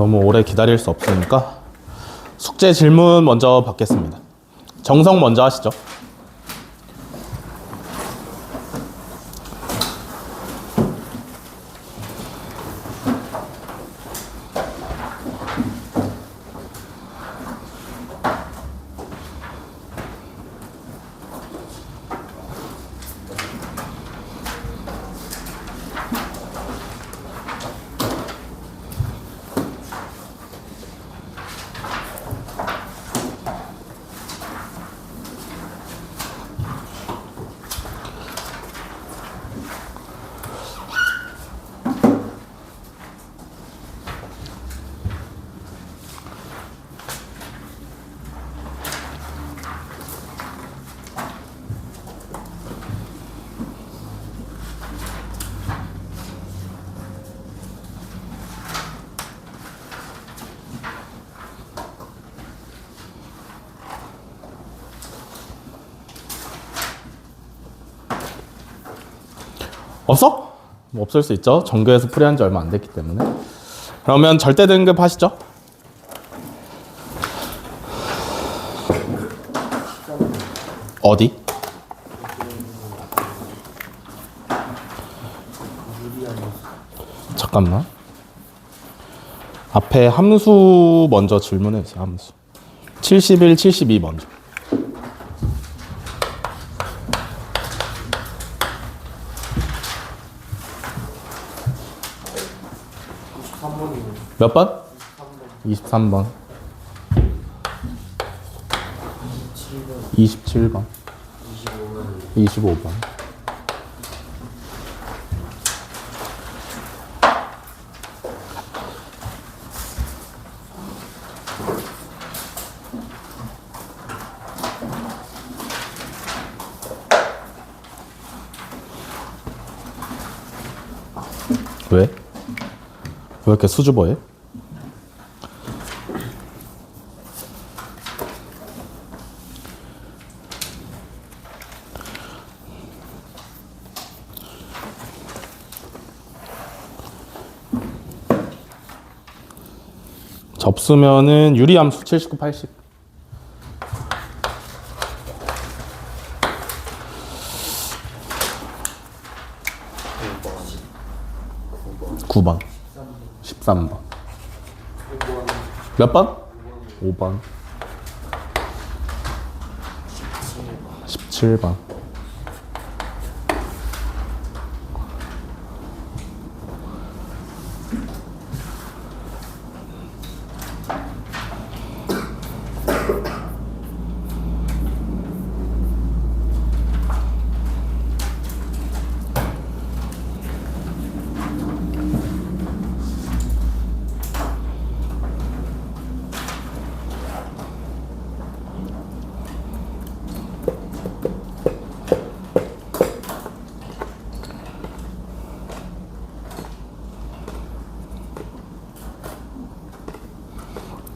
너무 오래 기다릴 수 없으니까 숙제 질문 먼저 받겠습니다. 정성 먼저 하시죠. 없어? 뭐 없을 수 있죠. 전교에서 풀이한 지 얼마 안 됐기 때문에. 그러면 절대 등급 하시죠. 어디? 잠깐만. 앞에 함수 먼저 질문해 주세요. 함수. 71, 72 먼저. 몇 번? 23번. 27번. 25번. 왜? 왜 이렇게 수줍어해? 접수면은 유리함수 79, 80. 9번. 13번. 몇 번? 5번. 17번.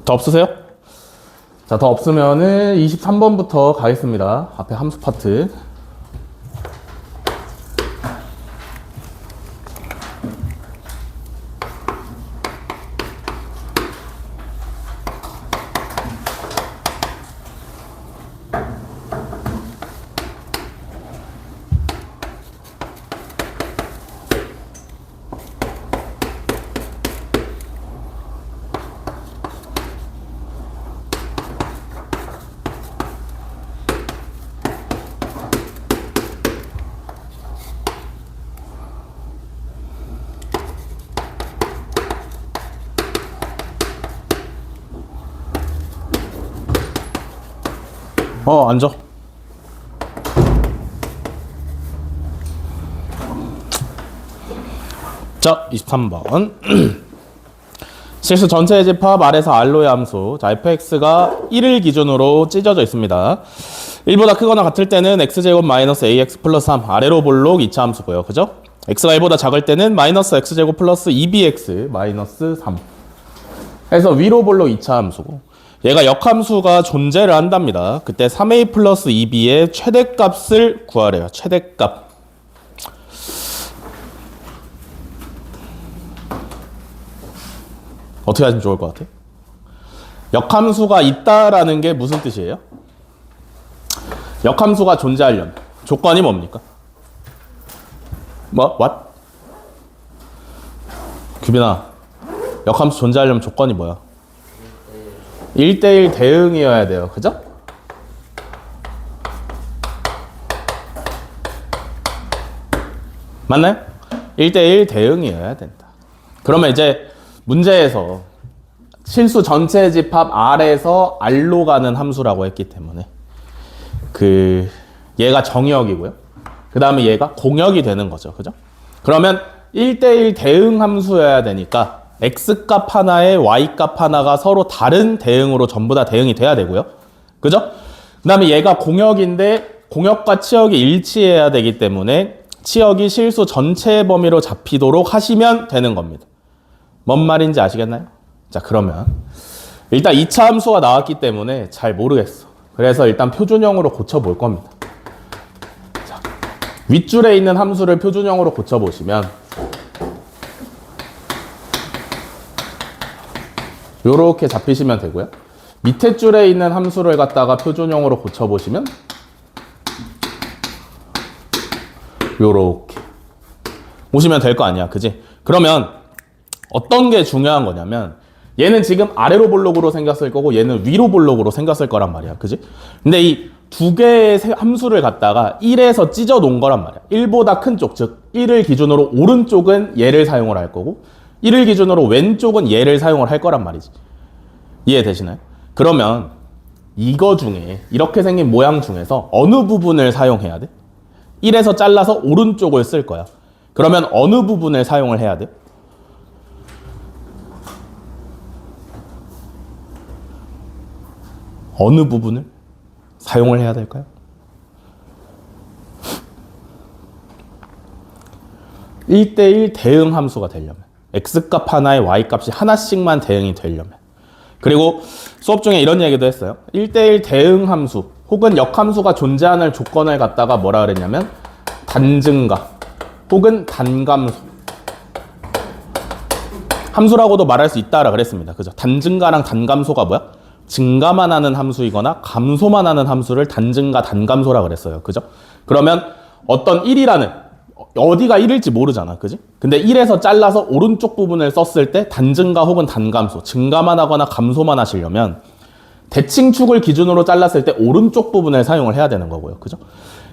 더 없으세요? 자, 더 없으면은 23번부터 가겠습니다. 앞에 함수 파트. 앉아. 자, 23번. 실수 전체 집합 아래서 R로의 함수. 자, fx가 1을 기준으로 찢어져 있습니다. 1보다 크거나 같을 때는 x제곱 마이너스 ax 플러스 3. 아래로 볼록 2차 함수고요. 그죠? x가 1보다 작을 때는 마이너스 x제곱 플러스 2bx 마이너스 3. 해서 위로 볼록 2차 함수고. 얘가 역함수가 존재를 한답니다. 그때 3a 플러스 2b의 최대값을 구하래요. 최대값. 어떻게 하시면 좋을 것 같아요? 역함수가 있다라는 게 무슨 뜻이에요? 역함수가 존재하려면 조건이 뭡니까? 뭐? What? 규빈아, 역함수 존재하려면 조건이 뭐야? 1대1 대응이어야 돼요. 그죠? 맞나요? 1대1 대응이어야 된다. 그러면 이제 문제에서 실수 전체 집합 R에서 R로 가는 함수라고 했기 때문에 얘가 정역이고요. 그 다음에 얘가 공역이 되는 거죠. 그죠? 그러면 1대1 대응 함수여야 되니까 X값 하나에 Y값 하나가 서로 다른 대응으로 전부 다 대응이 돼야 되고요. 그죠? 그 다음에 얘가 공역인데 공역과 치역이 일치해야 되기 때문에 치역이 실수 전체 범위로 잡히도록 하시면 되는 겁니다. 뭔 말인지 아시겠나요? 자, 그러면 일단 2차 함수가 나왔기 때문에 잘 모르겠어. 그래서 일단 표준형으로 고쳐볼 겁니다. 자, 윗줄에 있는 함수를 표준형으로 고쳐보시면 요렇게 잡히시면 되고요. 밑에 줄에 있는 함수를 갖다가 표준형으로 고쳐보시면 요렇게 오시면 될 거 아니야. 그지? 그러면 어떤 게 중요한 거냐면 얘는 지금 아래로 볼록으로 생겼을 거고 얘는 위로 볼록으로 생겼을 거란 말이야. 그지? 근데 이 두 개의 함수를 갖다가 1에서 찢어 놓은 거란 말이야. 1보다 큰 쪽, 즉 1을 기준으로 오른쪽은 얘를 사용을 할 거고 1을 기준으로 왼쪽은 얘를 사용을 할 거란 말이지. 이해되시나요? 그러면 이거 중에 이렇게 생긴 모양 중에서 어느 부분을 사용해야 돼? 1에서 잘라서 오른쪽을 쓸 거야. 그러면 어느 부분을 사용을 해야 돼? 어느 부분을 사용을 해야 될까요? (1대1) 대응 함수가 되려면 x값 하나에 y값이 하나씩만 대응이 되려면 그리고 수업 중에 이런 얘기도 했어요. 1대1 대응 함수 혹은 역함수가 존재하는 조건을 갖다가 뭐라 그랬냐면 단증가 혹은 단감수 함수라고도 말할 수 있다라 그랬습니다. 그죠? 단증가랑 단감소가 뭐야? 증가만 하는 함수이거나 감소만 하는 함수를 단증가 단감소라 그랬어요. 그죠? 그러면 어떤 1이라는 어디가 1일지 모르잖아. 그지? 근데 1에서 잘라서 오른쪽 부분을 썼을 때 단증가 혹은 단감소 증가만 하거나 감소만 하시려면 대칭축을 기준으로 잘랐을 때 오른쪽 부분을 사용을 해야 되는 거고요. 그죠?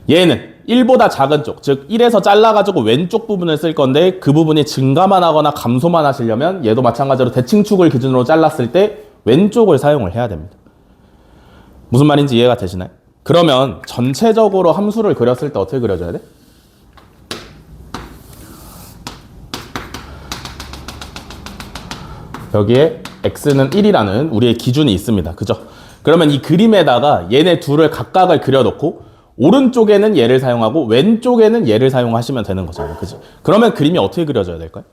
얘는 1보다 작은 쪽, 즉 1에서 잘라가지고 왼쪽 부분을 쓸 건데 그 부분이 증가만 하거나 감소만 하시려면 얘도 마찬가지로 대칭축을 기준으로 잘랐을 때 왼쪽을 사용을 해야 됩니다. 무슨 말인지 이해가 되시나요? 그러면 전체적으로 함수를 그렸을 때 어떻게 그려줘야 돼? 여기에 x는 1이라는 우리의 기준이 있습니다. 그죠? 그러면 이 그림에다가 얘네 둘을 각각을 그려놓고 오른쪽에는 얘를 사용하고 왼쪽에는 얘를 사용하시면 되는 거잖아요. 그죠? 그러면 그림이 어떻게 그려져야 될까요?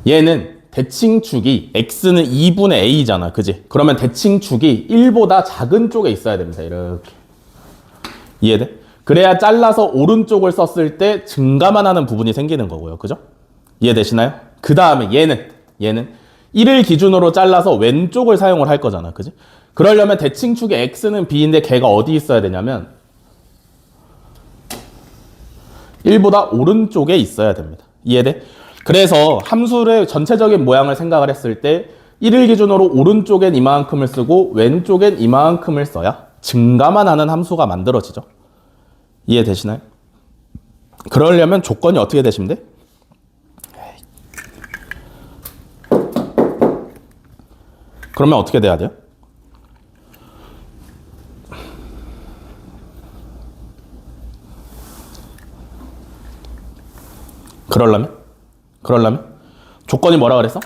얘는 대칭축이 x는 2분의 a잖아. 그지? 그러면 대칭축이 1보다 작은 쪽에 있어야 됩니다. 이렇게. 이해돼? 그래야 잘라서 오른쪽을 썼을 때 증가만 하는 부분이 생기는 거고요. 그죠? 이해되시나요? 그 다음에 얘는 1을 기준으로 잘라서 왼쪽을 사용을 할 거잖아. 그지? 그러려면 대칭축의 x는 b인데 걔가 어디 있어야 되냐면 1보다 오른쪽에 있어야 됩니다. 이해돼? 그래서 함수의 전체적인 모양을 생각을 했을 때 1을 기준으로 오른쪽엔 이만큼을 쓰고 왼쪽엔 이만큼을 써야 증가만 하는 함수가 만들어지죠. 이해되시나요? 그러려면 조건이 어떻게 되시면 돼? 그러면 어떻게 돼야 돼요? 그러려면 조건이 뭐라 그랬어?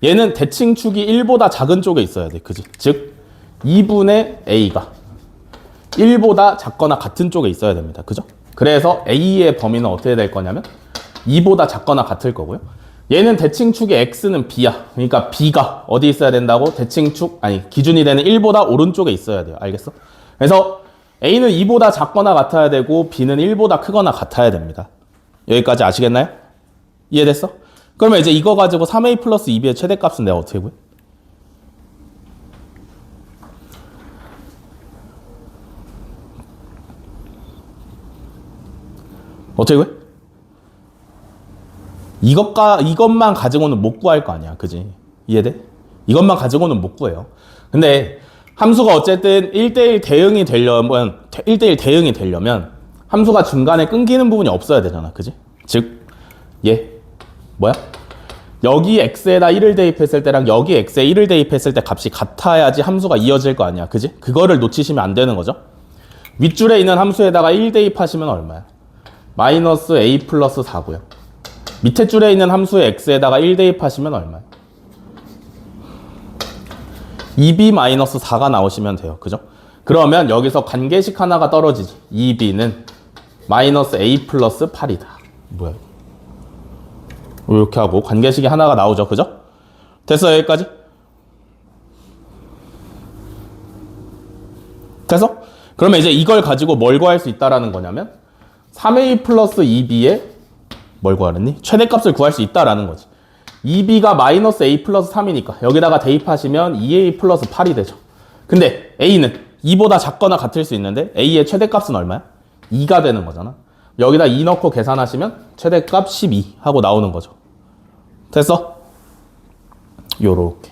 얘는 대칭축이 1보다 작은 쪽에 있어야 돼. 그지? 즉 2분의 a가 1보다 작거나 같은 쪽에 있어야 됩니다. 그죠? 그래서 a의 범위는 어떻게 될 거냐면 2보다 작거나 같을 거고요. 얘는 대칭축의 x는 b야. 그러니까 b가 어디 있어야 된다고? 기준이 되는 1보다 오른쪽에 있어야 돼요. 알겠어? 그래서 a는 2보다 작거나 같아야 되고 b는 1보다 크거나 같아야 됩니다. 여기까지 아시겠나요? 이해됐어? 그러면 이제 이거 가지고 3a 플러스 2b의 최대값은 내가 어떻게 구해? 어떻게 구해? 이것만 가지고는 못 구할 거 아니야. 그지? 이해돼? 이것만 가지고는 못 구해요. 근데 함수가 어쨌든 1대1 대응이 되려면 함수가 중간에 끊기는 부분이 없어야 되잖아. 그지? 즉, 뭐야? 여기 x에다 1을 대입했을 때랑 여기 x에 1을 대입했을 때 값이 같아야지 함수가 이어질 거 아니야. 그지? 그거를 놓치시면 안 되는 거죠. 윗줄에 있는 함수에다가 1 대입하시면 얼마야? 마이너스 a 플러스 4고요. 밑에 줄에 있는 함수의 x에다가 1 대입하시면 얼마야? 2b 마이너스 4가 나오시면 돼요. 그죠? 그러면 여기서 관계식 하나가 떨어지지. 2b는 마이너스 a 플러스 8이다. 뭐야? 이렇게 하고 관계식이 하나가 나오죠. 그죠? 됐어요? 여기까지? 됐어? 그러면 이제 이걸 가지고 뭘 구할 수 있다라는 거냐면 3a 플러스 2b의 뭘 구하랬니? 최대값을 구할 수 있다라는 거지. 2b가 마이너스 a 플러스 3이니까 여기다가 대입하시면 2a 플러스 8이 되죠. 근데 a는 2보다 작거나 같을 수 있는데 a의 최대값은 얼마야? 2가 되는 거잖아. 여기다 2 넣고 계산하시면 최대값 12 하고 나오는 거죠. 됐어? 요렇게.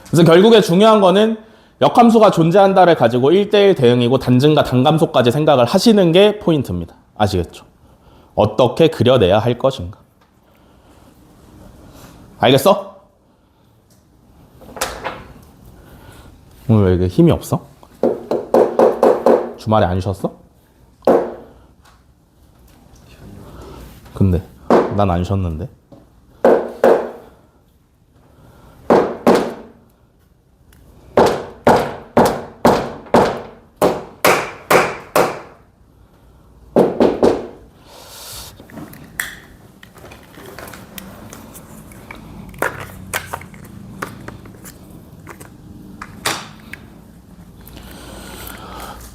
그래서 결국에 중요한 거는 역함수가 존재한다를 가지고 1대1 대응이고 단증과 단감소까지 생각을 하시는 게 포인트입니다. 아시겠죠? 어떻게 그려내야 할 것인가. 알겠어? 오늘 왜 이렇게 힘이 없어? 주말에 안 쉬었어? 근데 난 안 쉬었는데.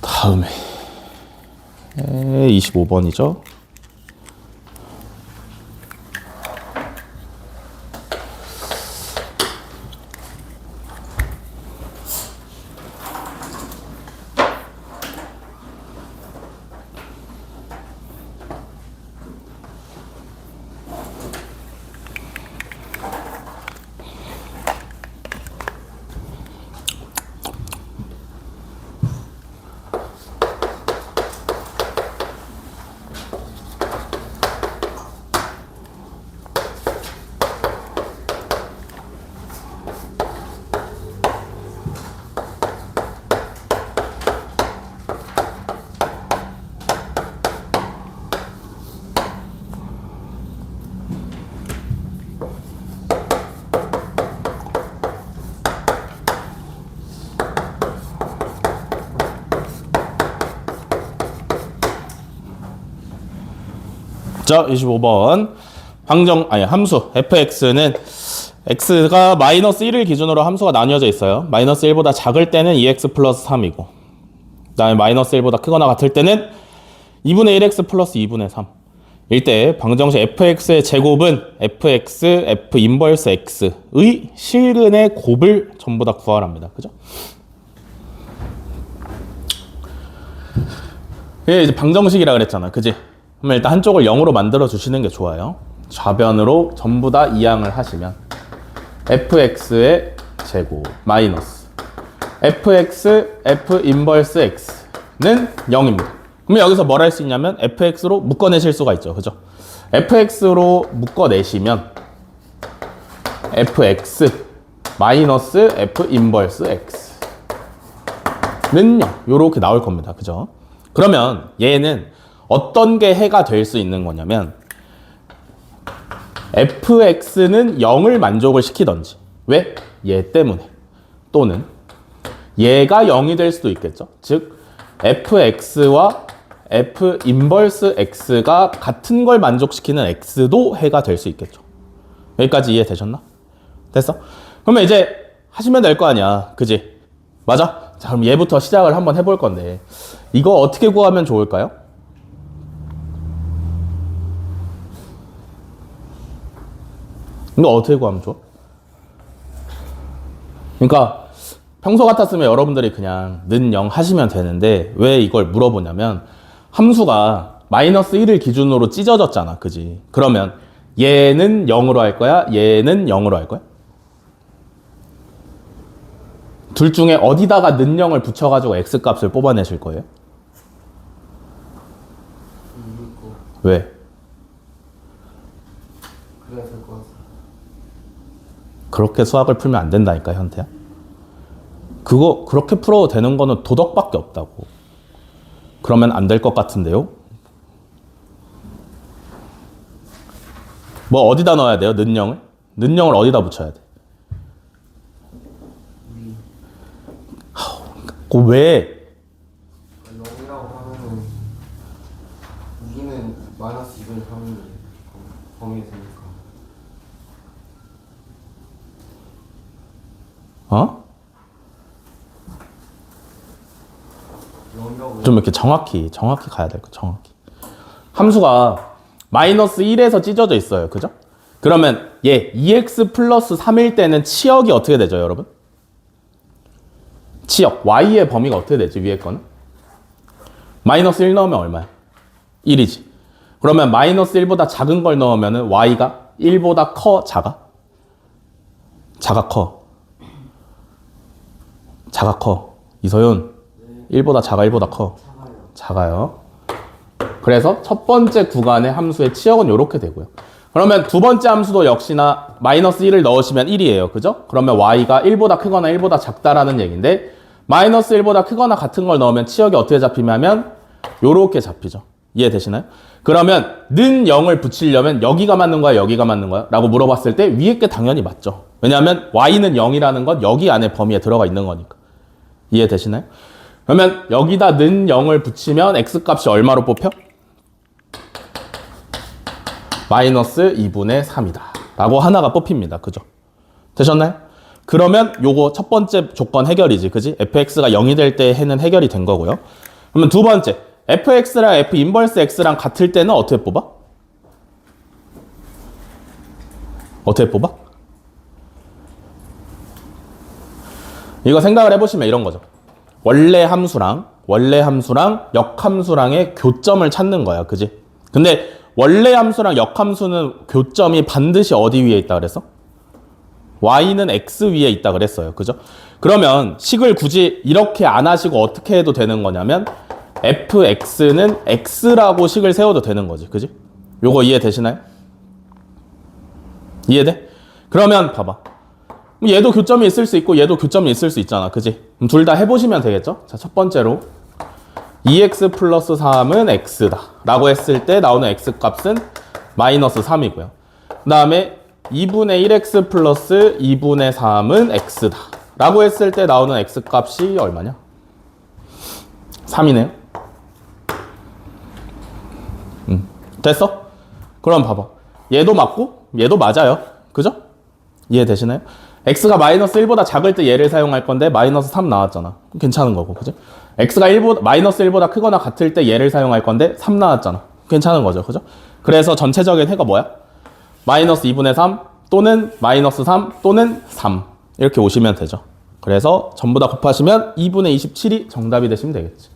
다음에 25번이죠. 자, 25번. 함수 fx는 x가 마이너스 1을 기준으로 함수가 나뉘어져 있어요. 마이너스 1보다 작을 때는 2x 플러스 3이고 그 다음에 마이너스 1보다 크거나 같을 때는 2분의 1x 플러스 2분의 3 일 때 방정식 fx의 제곱은 fx, f 인버스 x의 실근의 곱을 전부 다 구하랍니다. 그죠? 이게 이제 방정식이라 그랬잖아. 그지? 그러면 일단 한쪽을 0으로 만들어 주시는 게 좋아요. 좌변으로 전부 다 이항을 하시면 fx의 제곱 마이너스 fx, f 인버스 x는 0입니다. 그러면 여기서 뭘 할 수 있냐면 fx로 묶어내실 수가 있죠. 그죠? fx로 묶어내시면 fx 마이너스 f 인버스 x는 0 요렇게 나올 겁니다. 그죠? 그러면 얘는 어떤 게 해가 될 수 있는 거냐면 fx는 0을 만족을 시키던지 왜? 얘 때문에 또는 얘가 0이 될 수도 있겠죠. 즉 fx와 f 인버스 x가 같은 걸 만족시키는 x도 해가 될 수 있겠죠. 여기까지 이해되셨나? 됐어? 그러면 이제 하시면 될 거 아니야. 그지? 맞아? 자, 그럼 얘부터 시작을 한번 해볼 건데 이거 어떻게 구하면 좋을까요? 이거 어떻게 구하면 좋아? 그러니까 평소 같았으면 여러분들이 그냥 는 0 하시면 되는데 왜 이걸 물어보냐면 함수가 마이너스 1을 기준으로 찢어졌잖아. 그지? 그러면 얘는 0으로 할 거야? 얘는 0으로 할 거야? 둘 중에 어디다가 는 0을 붙여가지고 x값을 뽑아내실 거예요? 왜? 그래야 될 것 같아. 그렇게 수학을 풀면 안 된다니까, 현태야. 그거 그렇게 풀어도 되는 거는 도덕밖에 없다고. 그러면 안 될 것 같은데요? 뭐 어디다 넣어야 돼요? 는 0을? 는 0을 어디다 붙여야 돼? 그 왜? 0이라고 하면은 위는 마이너스 2분의 3이 범위에 되니까. 어? 0이라고 좀 이렇게 정확히 가야 될 거, 정확히. 함수가 마이너스 1에서 찢어져 있어요. 그죠? 그러면 얘 2x 플러스 3일 때는 치역이 어떻게 되죠, 여러분? 치역, y의 범위가 어떻게 되지, 위에 거는? 마이너스 1 넣으면 얼마야? 1이지. 그러면 마이너스 1보다 작은 걸 넣으면 y가 1보다 커, 작아? 작아, 커? 작아, 커. 이서윤, 1보다 작아, 1보다 커? 작아요. 그래서 첫 번째 구간의 함수의 치역은 이렇게 되고요. 그러면 두 번째 함수도 역시나 마이너스 1을 넣으시면 1이에요. 그죠? 그러면 y가 1보다 크거나 1보다 작다라는 얘기인데 마이너스 1보다 크거나 같은 걸 넣으면 치역이 어떻게 잡히냐면 요렇게 잡히죠. 이해되시나요? 그러면 는 0을 붙이려면 여기가 맞는 거야, 여기가 맞는 거야? 라고 물어봤을 때 위에 게 당연히 맞죠. 왜냐하면 y는 0이라는 건 여기 안에 범위에 들어가 있는 거니까. 이해되시나요? 그러면 여기다 는 0을 붙이면 x값이 얼마로 뽑혀? 마이너스 2분의 3이다. 라고 하나가 뽑힙니다. 그죠? 되셨나요? 그러면 요거 첫 번째 조건 해결이지. 그지? fx가 0이 될 때 해는 해결이 된 거고요. 그러면 두 번째, fx랑 f 인버스 x랑 같을 때는 어떻게 뽑아? 어떻게 뽑아? 이거 생각을 해보시면 이런 거죠. 원래 함수랑 역함수랑의 교점을 찾는 거야. 그지? 근데 원래 함수랑 역함수는 교점이 반드시 어디 위에 있다 그랬어? y는 x 위에 있다 그랬어요. 그죠? 그러면 식을 굳이 이렇게 안 하시고 어떻게 해도 되는 거냐면 fx는 x라고 식을 세워도 되는 거지. 그지? 요거 이해되시나요? 이해돼? 그러면 봐봐. 얘도 교점이 있을 수 있고 얘도 교점이 있을 수 있잖아. 그지? 둘 다 해보시면 되겠죠? 자, 첫 번째로 2x 플러스 3은 x다 라고 했을 때 나오는 x값은 마이너스 3이고요. 그 다음에 2분의 1x 플러스 2분의 3은 x다 라고 했을 때 나오는 x값이 얼마냐? 3이네요. 됐어? 그럼 봐봐. 얘도 맞고 얘도 맞아요. 그죠? 이해되시나요? x가 마이너스 1보다 작을 때 얘를 사용할 건데 마이너스 3 나왔잖아. 괜찮은 거고. 그죠? x가 마이너스 1보다 크거나 같을 때 얘를 사용할 건데 3 나왔잖아. 괜찮은 거죠. 그죠? 그래서 전체적인 해가 뭐야? 마이너스 2분의 3 또는 마이너스 3 또는 3 이렇게 오시면 되죠. 그래서 전부 다 곱하시면 2분의 27이 정답이 되시면 되겠지.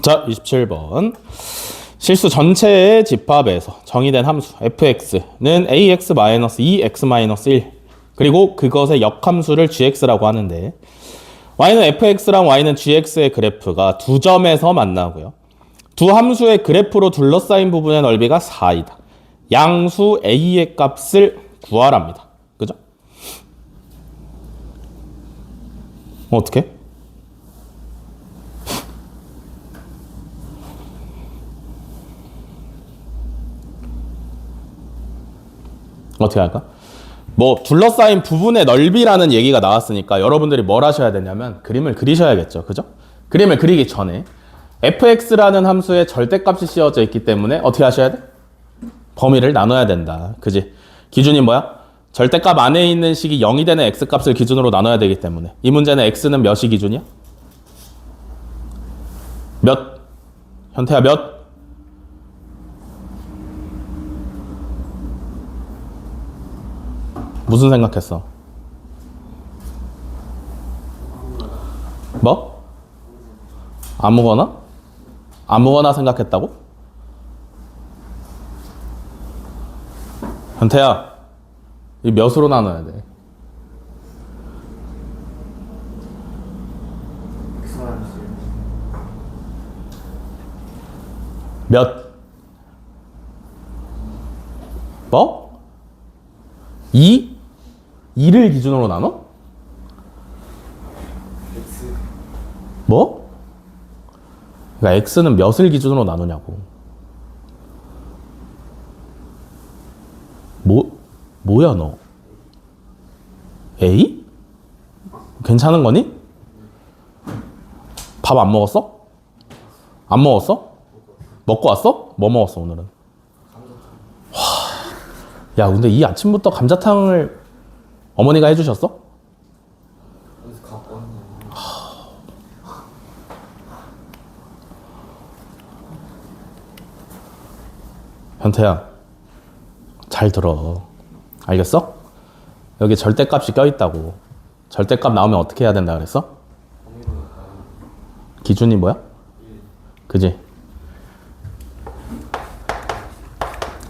자, 27번. 실수 전체의 집합에서 정의된 함수 fx는 ax-2x-1 그리고 그것의 역함수를 gx라고 하는데 y는 fx랑 y는 gx의 그래프가 두 점에서 만나고요. 두 함수의 그래프로 둘러싸인 부분의 넓이가 4이다. 양수 a의 값을 구하랍니다. 그죠? 어떻게? 어떻게 할까? 뭐 둘러싸인 부분의 넓이라는 얘기가 나왔으니까 여러분들이 뭘 하셔야 되냐면 그림을 그리셔야겠죠. 그죠? 그림을 그리기 전에 fx라는 함수에 절대값이 씌워져 있기 때문에 어떻게 하셔야 돼? 범위를 나눠야 된다. 그지? 기준이 뭐야? 절대값 안에 있는 식이 0이 되는 x값을 기준으로 나눠야 되기 때문에 이 문제는 x는 몇이 기준이야? 몇? 현태야 몇? 무슨 생각했어? 뭐? 아무거나? 아무거나 생각했다고? 현태야, 이 몇으로 나눠야 돼? 몇? 뭐? 2? 2를 기준으로 나눠? 뭐? 그러니까 x는 몇을 기준으로 나누냐고. 뭐야 너? A? 괜찮은 거니? 밥 안 먹었어? 안 먹었어? 먹고 왔어? 뭐 먹었어 오늘은? 야 근데 이 아침부터 감자탕을 어머니가 해주셨어? 현태야 잘 들어. 알겠어? 여기 절대값이 껴있다고. 절대값 나오면 어떻게 해야 된다 그랬어? 기준이 뭐야? 그지?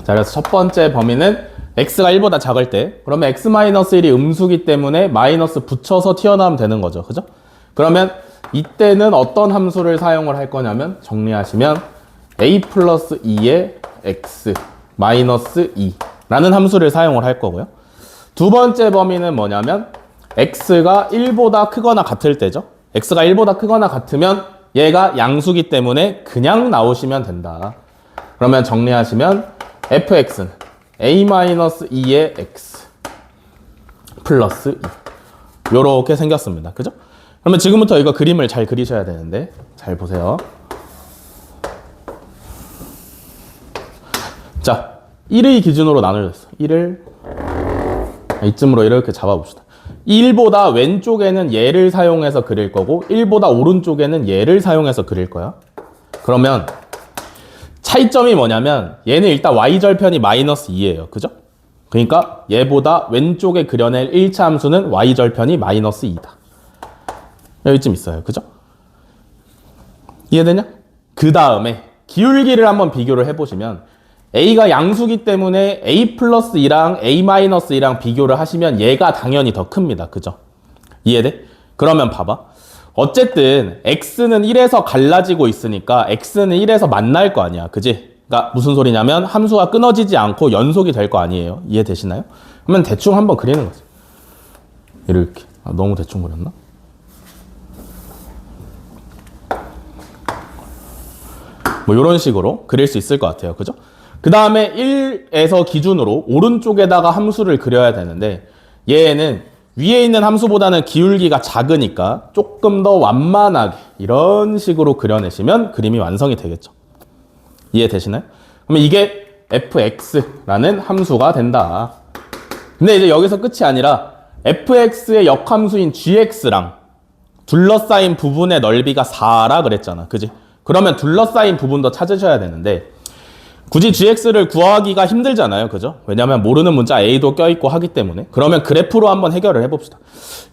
자 그래서 첫 번째 범위는 x가 1보다 작을 때 그러면 x-1이 음수기 때문에 마이너스 붙여서 튀어나오면 되는 거죠. 그죠? 그러면 이때는 어떤 함수를 사용을 할 거냐면 정리하시면 a 플러스 2의 x 마이너스 2라는 함수를 사용을 할 거고요. 두 번째 범위는 뭐냐면 x가 1보다 크거나 같을 때죠. x가 1보다 크거나 같으면 얘가 양수기 때문에 그냥 나오시면 된다. 그러면 정리하시면 fx는 a-2의 x 플러스 2 요렇게 생겼습니다. 그죠? 그러면 지금부터 이거 그림을 잘 그리셔야 되는데 잘 보세요. 자, 1의 기준으로 나눠졌어. 1을 이쯤으로 이렇게 잡아봅시다. 1보다 왼쪽에는 얘를 사용해서 그릴 거고 1보다 오른쪽에는 얘를 사용해서 그릴 거야. 그러면 차이점이 뭐냐면 얘는 일단 y절편이 마이너스 2예요. 그죠? 그러니까 얘보다 왼쪽에 그려낼 1차 함수는 y절편이 마이너스 2다. 여기쯤 있어요. 그죠? 이해되냐? 그 다음에 기울기를 한번 비교를 해보시면 a가 양수기 때문에 a 플러스 2랑 a 마이너스 2랑 비교를 하시면 얘가 당연히 더 큽니다. 그죠? 이해돼? 그러면 봐봐. 어쨌든 x는 1에서 갈라지고 있으니까 x는 1에서 만날 거 아니야. 그지? 그러니까 무슨 소리냐면 함수가 끊어지지 않고 연속이 될 거 아니에요. 이해되시나요? 그러면 대충 한번 그리는 거지. 이렇게. 아, 너무 대충 그렸나? 뭐 이런 식으로 그릴 수 있을 것 같아요. 그죠? 그 다음에 1에서 기준으로 오른쪽에다가 함수를 그려야 되는데 얘는 위에 있는 함수보다는 기울기가 작으니까 조금 더 완만하게 이런 식으로 그려내시면 그림이 완성이 되겠죠. 이해되시나요? 그러면 이게 fx라는 함수가 된다. 근데 이제 여기서 끝이 아니라 fx의 역함수인 gx랑 둘러싸인 부분의 넓이가 4라 그랬잖아. 그지? 그러면 둘러싸인 부분도 찾으셔야 되는데 굳이 gx를 구하기가 힘들잖아요. 그죠? 왜냐하면 모르는 문자 a도 껴있고 하기 때문에. 그러면 그래프로 한번 해결을 해봅시다.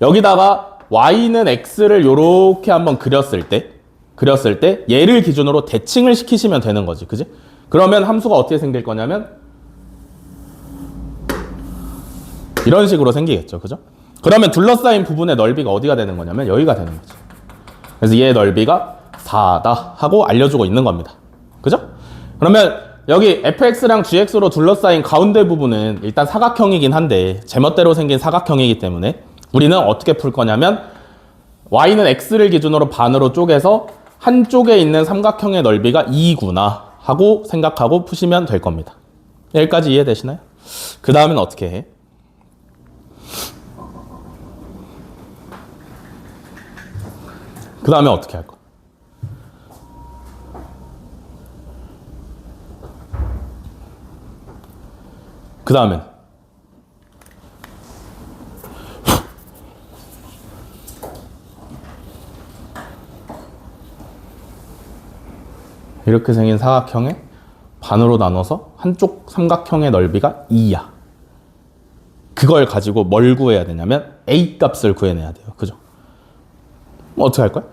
여기다가 y는 x를 이렇게 한번 그렸을 때 그렸을 때 얘를 기준으로 대칭을 시키시면 되는 거지. 그지? 그러면 함수가 어떻게 생길 거냐면 이런 식으로 생기겠죠. 그죠? 그러면 둘러싸인 부분의 넓이가 어디가 되는 거냐면 여기가 되는 거지. 그래서 얘의 넓이가 4다 하고 알려주고 있는 겁니다. 그죠? 그러면 여기 fx랑 gx로 둘러싸인 가운데 부분은 일단 사각형이긴 한데 제멋대로 생긴 사각형이기 때문에 우리는 어떻게 풀 거냐면 y는 x를 기준으로 반으로 쪼개서 한쪽에 있는 삼각형의 넓이가 2구나 하고 생각하고 푸시면 될 겁니다. 여기까지 이해되시나요? 그 다음엔 어떻게 해? 그 다음에 어떻게 할 거야? 그 다음엔 이렇게 생긴 사각형에 반으로 나눠서 한쪽 삼각형의 넓이가 2야. 그걸 가지고 뭘 구해야 되냐면 a 값을 구해내야 돼요. 그죠? 어떻게 할 거야?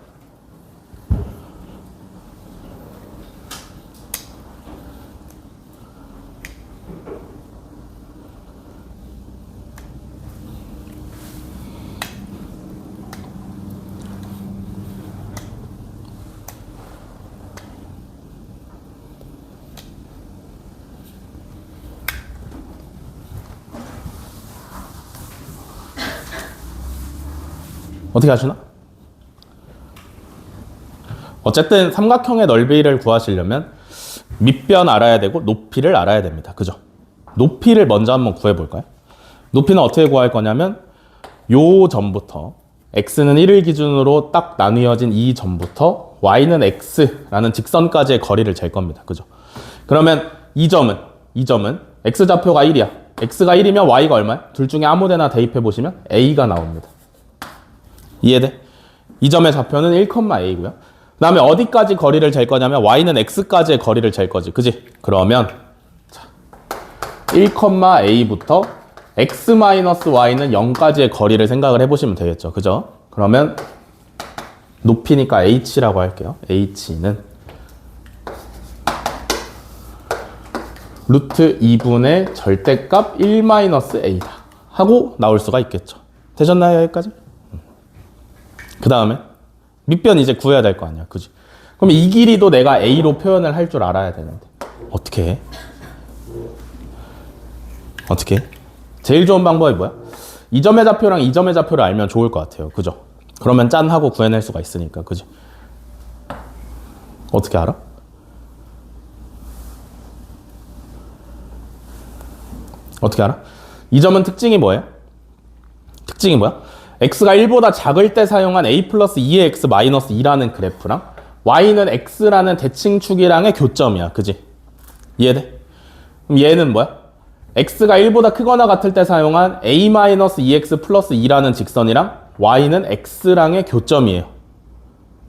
어떻게 하시나? 어쨌든 삼각형의 넓이를 구하시려면 밑변 알아야 되고 높이를 알아야 됩니다. 그죠? 높이를 먼저 한번 구해볼까요? 높이는 어떻게 구할 거냐면 요 점부터 x는 1을 기준으로 딱 나뉘어진 이 점부터 y는 x라는 직선까지의 거리를 잴 겁니다. 그죠? 그러면 이 점은 x좌표가 1이야. x가 1이면 y가 얼마야? 둘 중에 아무 데나 대입해 보시면 a가 나옵니다. 이해돼? 이 점의 좌표는 1,a고요. 그 다음에 어디까지 거리를 잴 거냐면 y는 x까지의 거리를 잴 거지. 그지? 그러면 1,a부터 x-y는 0까지의 거리를 생각을 해보시면 되겠죠. 그죠? 그러면 높이니까 h라고 할게요. h는 루트 2분의 절대값 1-a다 하고 나올 수가 있겠죠. 되셨나요? 여기까지? 그 다음에 밑변 이제 구해야 될 거 아니야. 그지? 그럼 이 길이도 내가 a로 표현을 할 줄 알아야 되는데 어떻게 해? 어떻게 해? 제일 좋은 방법이 뭐야? 이 점의 좌표랑 이 점의 좌표를 알면 좋을 것 같아요. 그죠? 그러면 짠 하고 구해낼 수가 있으니까. 그지? 어떻게 알아? 어떻게 알아? 이 점은 특징이 뭐예요? 특징이 뭐야? x가 1보다 작을 때 사용한 a 플러스 2의 x 마이너스 2라는 그래프랑 y는 x라는 대칭축이랑의 교점이야. 그지? 이해돼? 그럼 얘는 뭐야? x가 1보다 크거나 같을 때 사용한 a 마이너스 2x 플러스 2라는 직선이랑 y는 x랑의 교점이에요.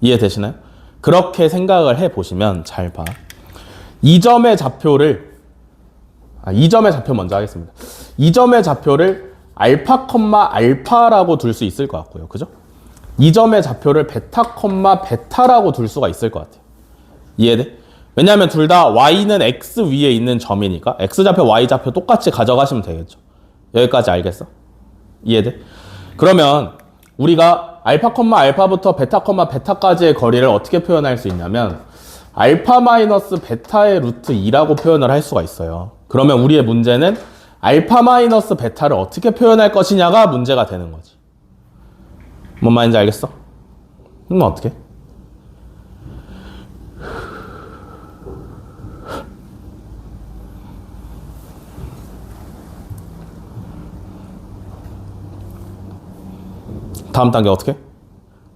이해되시나요? 그렇게 생각을 해보시면 잘 봐. 이 점의 좌표를 이 점의 좌표 먼저 하겠습니다. 이 점의 좌표를 알파, 알파라고 둘 수 있을 것 같고요. 그죠? 이 점의 좌표를 베타, 베타라고 둘 수가 있을 것 같아요. 이해돼? 왜냐하면 둘 다 y는 x 위에 있는 점이니까 x좌표, y좌표 똑같이 가져가시면 되겠죠. 여기까지 알겠어? 이해돼? 그러면 우리가 알파, 알파부터 베타, 베타까지의 거리를 어떻게 표현할 수 있냐면 알파 마이너스 베타의 루트 2라고 표현을 할 수가 있어요. 그러면 우리의 문제는 알파 마이너스 베타를 어떻게 표현할 것이냐가 문제가 되는 거지. 뭔 말인지 알겠어? 그럼 어떻게? 다음 단계 어떻게?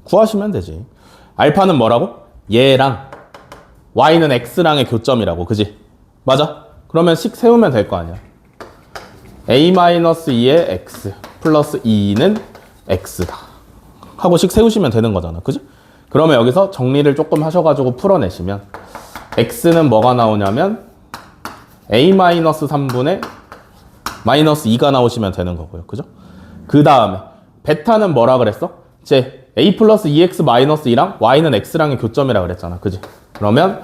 구하시면 되지. 알파는 뭐라고? 얘랑 y는 x랑의 교점이라고. 그지? 맞아? 그러면 식 세우면 될 거 아니야. a-2의 x 플러스 2는 x다 하고 식 세우시면 되는 거잖아. 그지? 그러면 여기서 정리를 조금 하셔가지고 풀어내시면 x는 뭐가 나오냐면 a-3분의 마이너스 2가 나오시면 되는 거고요. 그죠? 그 다음에 베타는 뭐라 그랬어? 이제 a 플러스 2x 마이너스 2랑 y는 x랑의 교점이라 그랬잖아. 그지? 그러면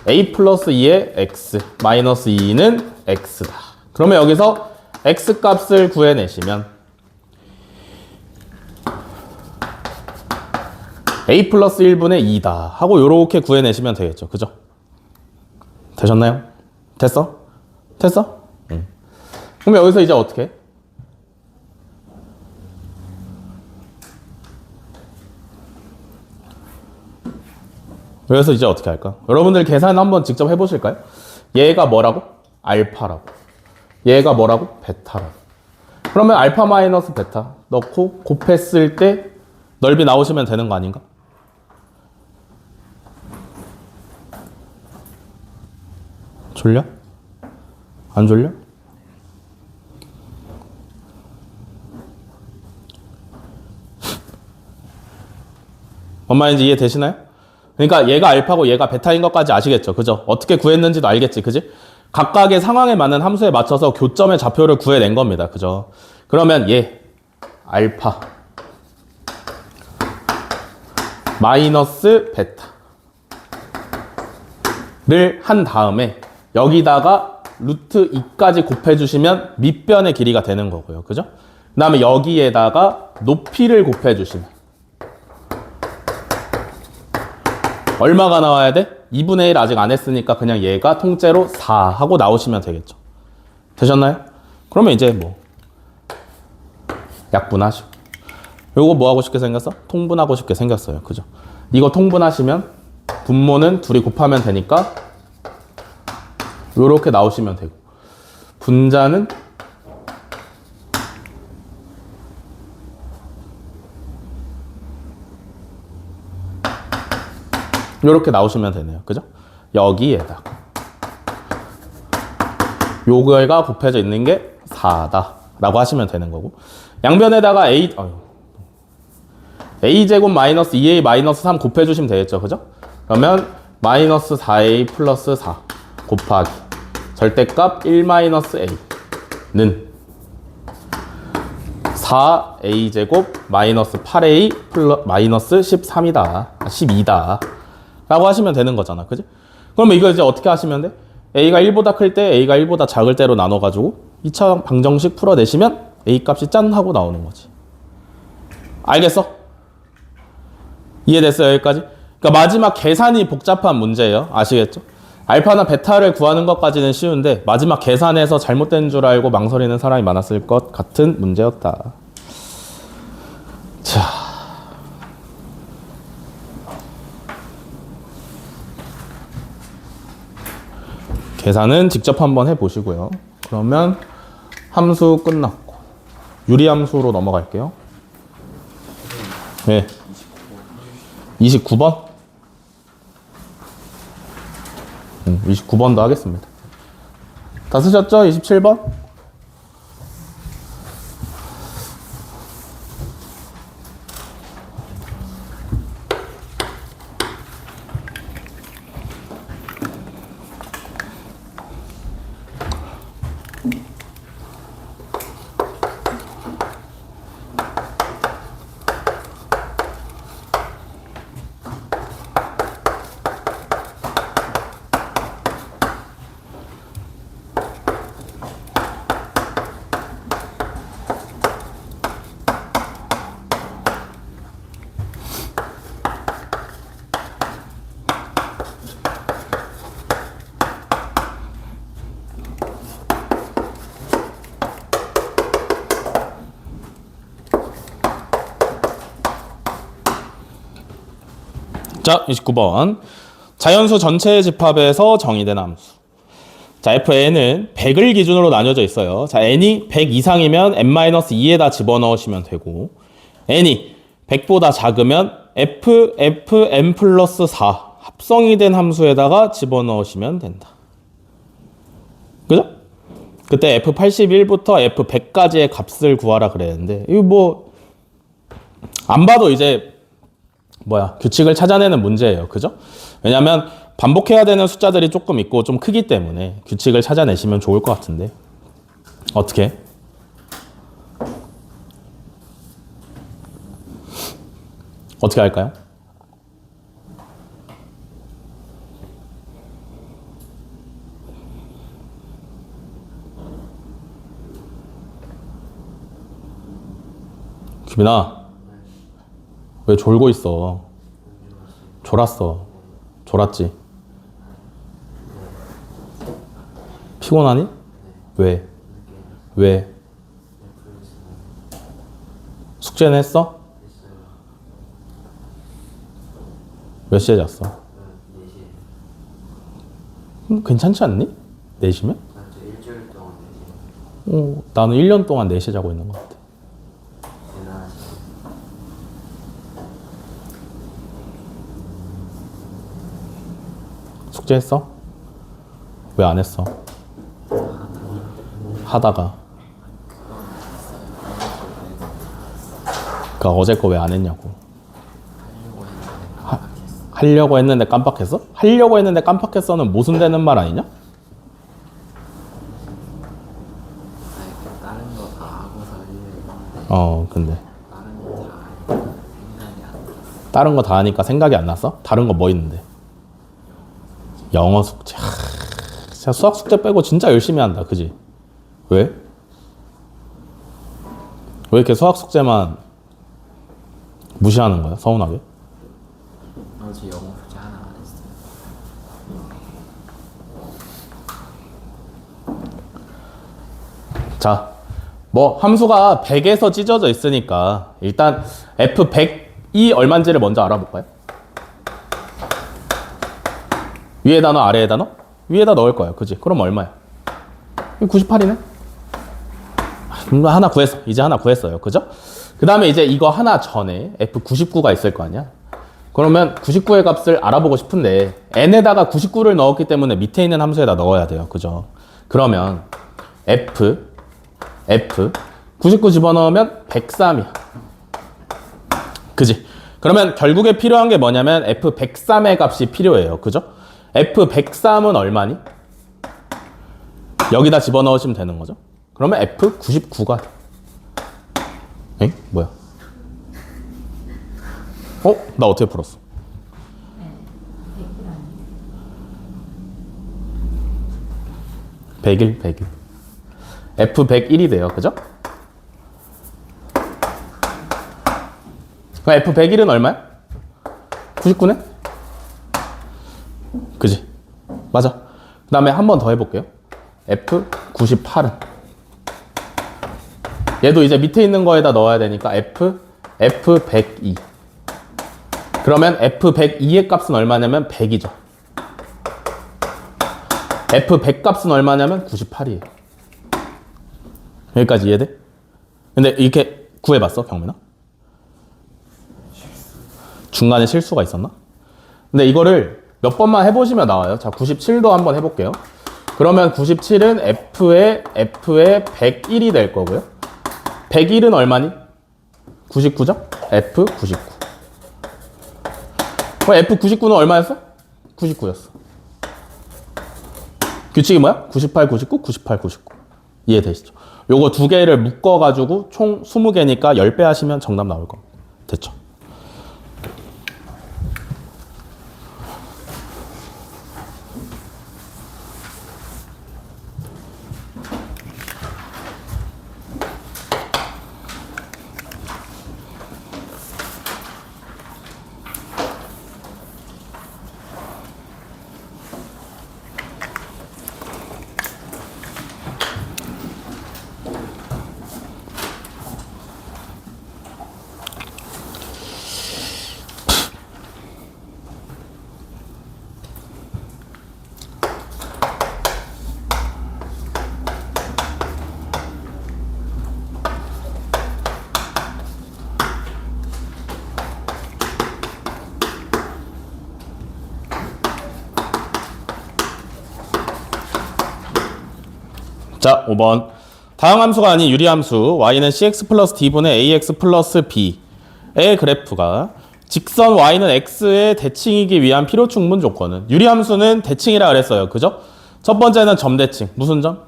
a 플러스 2의 x 마이너스 2는 x다. 그러면 여기서 x 값을 구해내시면 a 플러스 1분의 2다 하고 요렇게 구해내시면 되겠죠. 그죠? 되셨나요? 됐어? 됐어? 응. 그럼 여기서 이제 어떻게 해? 그래서 이제 어떻게 할까? 여러분들 계산 한번 직접 해보실까요? 얘가 뭐라고? 알파라고. 얘가 뭐라고? 베타라고. 그러면 알파 마이너스 베타 넣고 곱했을 때 넓이 나오시면 되는 거 아닌가? 졸려? 안 졸려? 뭔 말인지 이해되시나요? 그러니까 얘가 알파고 얘가 베타인 것까지 아시겠죠? 그죠? 어떻게 구했는지도 알겠지? 그지? 각각의 상황에 맞는 함수에 맞춰서 교점의 좌표를 구해낸 겁니다. 그죠? 그러면 얘 알파 마이너스 베타를 한 다음에 여기다가 루트 2까지 곱해주시면 밑변의 길이가 되는 거고요. 그죠? 그 다음에 여기에다가 높이를 곱해주시면 얼마가 나와야 돼? 2분의 1 아직 안 했으니까 그냥 얘가 통째로 4 하고 나오시면 되겠죠. 되셨나요? 그러면 이제 뭐 약분하시고 요거 뭐 하고 싶게 생겼어? 통분하고 싶게 생겼어요. 그죠? 이거 통분하시면 분모는 둘이 곱하면 되니까 요렇게 나오시면 되고 분자는 요렇게 나오시면 되네요. 그죠? 여기에다가 요거가 곱해져 있는 게 4다 라고 하시면 되는 거고 양변에다가 a제곱 마이너스 2a 마이너스 3 곱해주시면 되겠죠. 그죠? 그러면 마이너스 4a 플러스 4 곱하기 절대값 1 마이너스 a는 4a제곱 마이너스 8a 마이너스 13이다 12다 라고 하시면 되는 거잖아. 그지? 그러면 이거 이제 어떻게 하시면 돼? a가 1보다 클 때 a가 1보다 작을 때로 나눠가지고 2차 방정식 풀어내시면 a 값이 짠 하고 나오는 거지. 알겠어? 이해됐어요? 여기까지? 그러니까 마지막 계산이 복잡한 문제예요. 아시겠죠? 알파나 베타를 구하는 것까지는 쉬운데 마지막 계산에서 잘못된 줄 알고 망설이는 사람이 많았을 것 같은 문제였다. 자, 계산은 직접 한번 해보시고요. 그러면 함수 끝났고 유리함수로 넘어갈게요. 네. 29번? 29번도 하겠습니다. 다 쓰셨죠? 27번? 자, 29번. 자연수 전체의 집합에서 정의된 함수. 자, fn은 100을 기준으로 나뉘어져 있어요. 자, n이 100 이상이면 n-2에다 집어넣으시면 되고 n이 100보다 작으면 n 플러스 4 합성이 된 함수에다가 집어넣으시면 된다. 그죠? 그때 f81부터 f100까지의 값을 구하라 그랬는데 이거 뭐 안 봐도 이제 규칙을 찾아내는 문제예요. 그죠? 왜냐면 반복해야 되는 숫자들이 조금 있고 좀 크기 때문에 규칙을 찾아내시면 좋을 것 같은데 어떻게? 어떻게 할까요? 규빈아, 왜 졸고 있어? 졸았어. 졸았지? 피곤하니? 왜? 왜? 숙제는 했어? 몇 시에 잤어? 괜찮지 않니? 4시면? 맞죠. 일주일 동안 내지. 나는 1년 동안 4시에 자고 있는 것 같아. 대단하시네. 숙제했어? 왜 안 했어? 하다가. 그니까 어제 거 왜 안 했냐고. 하려고 했는데 깜빡했어? 하려고 했는데 깜빡했어는 모순되는 말 아니냐? 다른 거 다 하고서 하려고 했는데 근데 다른 거 다 하니까 생각이 안 나. 다른 거 다 하니까 생각이 안 났어? 다른 거 뭐 있는데? 영어 숙제. 진짜 수학 숙제 빼고 진짜 열심히 한다. 그지? 왜? 왜 이렇게 수학 숙제만 무시하는 거야? 서운하게? 어제 영어 숙제 하나 안 했어요. 자, 뭐 함수가 100에서 찢어져 있으니까 일단 f100이 얼마인지를 먼저 알아볼까요? 위에다 넣어, 아래에다 넣어? 위에다 넣을 거야. 그지? 그럼 얼마야? 98이네? 하나 구했어. 이제 하나 구했어요. 그죠? 그 다음에 이제 이거 하나 전에 F99가 있을 거 아니야? 그러면 99의 값을 알아보고 싶은데 n에다가 99를 넣었기 때문에 밑에 있는 함수에다 넣어야 돼요. 그죠? 그러면 F 99 집어넣으면 103이야. 그지? 그러면 결국에 필요한 게 뭐냐면 F103의 값이 필요해요. 그죠? F103은 얼마니? 여기다 집어넣으시면 되는 거죠. 그러면 F99가 돼. 엥? 뭐야? 나 어떻게 풀었어? 101. F101이 돼요. 그죠? 그럼 F101은 얼마야? 99네? 그지? 맞아. 그 다음에 한 번 더 해볼게요. F98은 얘도 이제 밑에 있는 거에다 넣어야 되니까 F102. 그러면 F102의 값은 얼마냐면 100이죠. F100 값은 얼마냐면 98이에요. 여기까지 이해돼? 근데 이렇게 구해봤어, 경민아? 중간에 실수가 있었나? 근데 이거를 몇 번만 해보시면 나와요. 자, 97도 한번 해볼게요. 그러면 97은 F의 101이 될 거고요. 101은 얼마니? 99죠? F99. 그럼 F99는 얼마였어? 99였어. 규칙이 뭐야? 98, 99, 98, 99. 이해되시죠? 요거 두 개를 묶어가지고 총 20개니까 10배 하시면 정답 나올 겁니다. 됐죠? 자, 5번. 다항함수가 아닌 유리함수 y는 cx 플러스 d분의 ax 플러스 b의 그래프가 직선 y는 x의 대칭이기 위한 필요 충분 조건은 유리함수는 대칭이라 그랬어요. 그죠? 첫 번째는 점대칭. 무슨 점?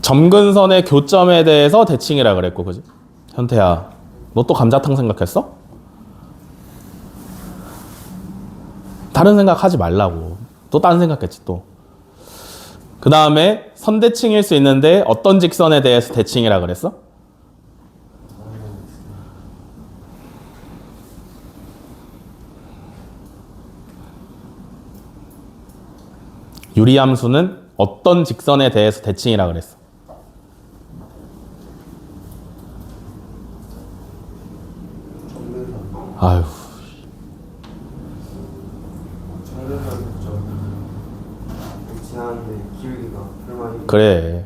점근선의 교점에 대해서 대칭이라 그랬고, 그지? 현태야, 너 또 감자탕 생각했어? 다른 생각 하지 말라고. 또 다른 생각했지 또. 그 다음에 선대칭일 수 있는데 어떤 직선에 대해서 대칭이라 그랬어? 유리함수는 어떤 직선에 대해서 대칭이라 그랬어? 아유. 지나는데 기울기가 얼마나 그래.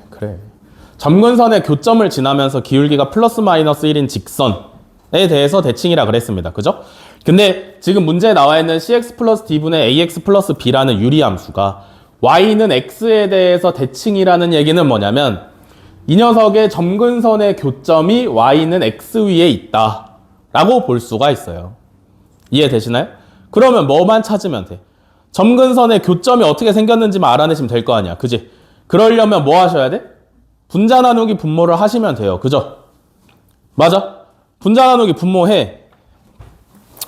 점근선의 교점을 지나면서 기울기가 플러스 마이너스 1인 직선에 대해서 대칭이라 그랬습니다. 그죠? 근데 지금 문제에 나와 있는 cx 플러스 d분의 ax 플러스 b라는 유리함수가 y는 x에 대해서 대칭이라는 얘기는 뭐냐면 이 녀석의 점근선의 교점이 y는 x 위에 있다 라고 볼 수가 있어요. 이해되시나요? 그러면 뭐만 찾으면 돼? 점근선의 교점이 어떻게 생겼는지만 알아내시면 될 거 아니야. 그지? 그러려면 뭐 하셔야 돼? 분자 나누기 분모를 하시면 돼요. 그죠? 맞아? 분자 나누기 분모해.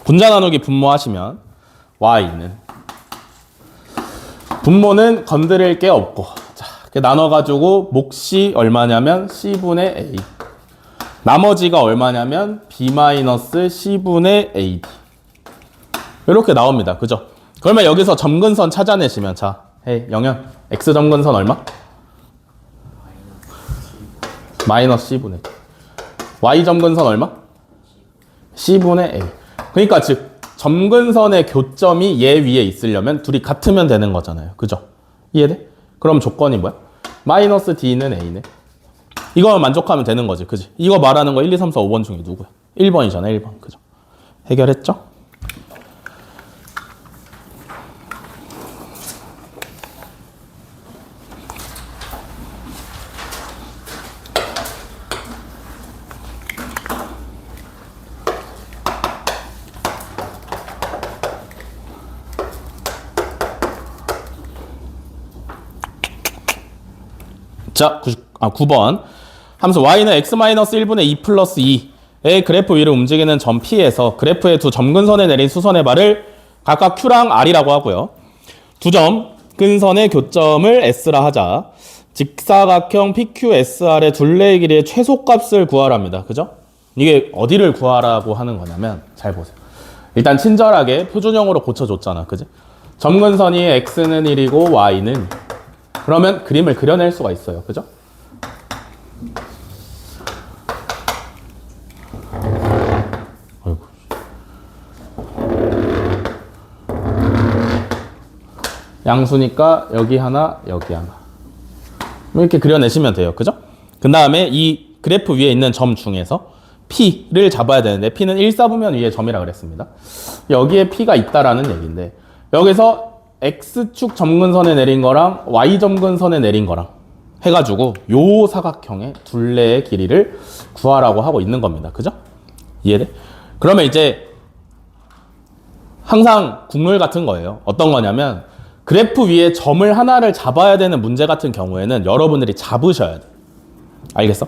분자 나누기 분모하시면 y는 분모는 건드릴 게 없고 자, 이렇게 나눠가지고 몫이 얼마냐면 c분의 a 나머지가 얼마냐면 b-c분의 ad 이렇게 나옵니다. 그죠? 그러면 여기서 점근선 찾아내시면 자, 헤이 영현 x 점근선 얼마? 마이너스 c분의 y 점근선 얼마? c분의 a 그러니까 즉 점근선의 교점이 얘 위에 있으려면 둘이 같으면 되는 거잖아요. 그죠? 이해돼? 그럼 조건이 뭐야? 마이너스 d는 a네. 이거만 만족하면 되는 거지. 그지? 이거 말하는 거 1, 2, 3, 4, 5번 중에 누구야? 1번이잖아. 1번. 그죠? 해결했죠? 자, 9번. 함수 y는 x-1분의 2 플러스 2의 그래프 위를 움직이는 점 P에서 그래프의 두 점근선에 내린 수선의 발을 각각 Q랑 R이라고 하고요. 두 점 근선의 교점을 S라 하자. 직사각형 PQSR의 둘레의 길이의 최소값을 구하랍니다. 그죠? 이게 어디를 구하라고 하는 거냐면 잘 보세요. 일단 친절하게 표준형으로 고쳐줬잖아. 그지? 점근선이 X는 1이고 Y는 그러면 그림을 그려낼 수가 있어요. 그죠? 양수니까 여기 하나, 여기 하나. 이렇게 그려내시면 돼요. 그죠? 그 다음에 이 그래프 위에 있는 점 중에서 P를 잡아야 되는데 P는 1사분면 위에 점이라 그랬습니다. 여기에 P가 있다라는 얘기인데 여기서 X축 점근선에 내린 거랑 Y 점근선에 내린 거랑 해가지고 요 사각형의 둘레의 길이를 구하라고 하고 있는 겁니다. 그죠? 이해돼? 그러면 이제 항상 국룰 같은 거예요. 어떤 거냐면 그래프 위에 점을 하나를 잡아야 되는 문제 같은 경우에는 여러분들이 잡으셔야 돼. 알겠어?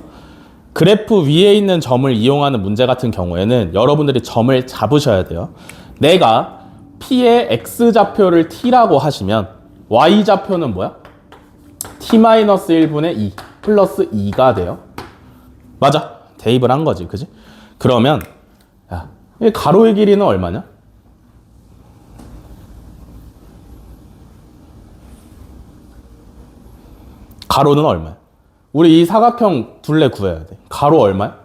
그래프 위에 있는 점을 이용하는 문제 같은 경우에는 여러분들이 점을 잡으셔야 돼요. 내가 P의 X좌표를 T라고 하시면 Y좌표는 뭐야? T-1분의 2 플러스 2가 돼요. 맞아. 대입을 한 거지. 그지? 그러면 야, 이 가로의 길이는 얼마냐? 가로는 얼마야? 우리 이 사각형 둘레 구해야 돼. 가로 얼마야?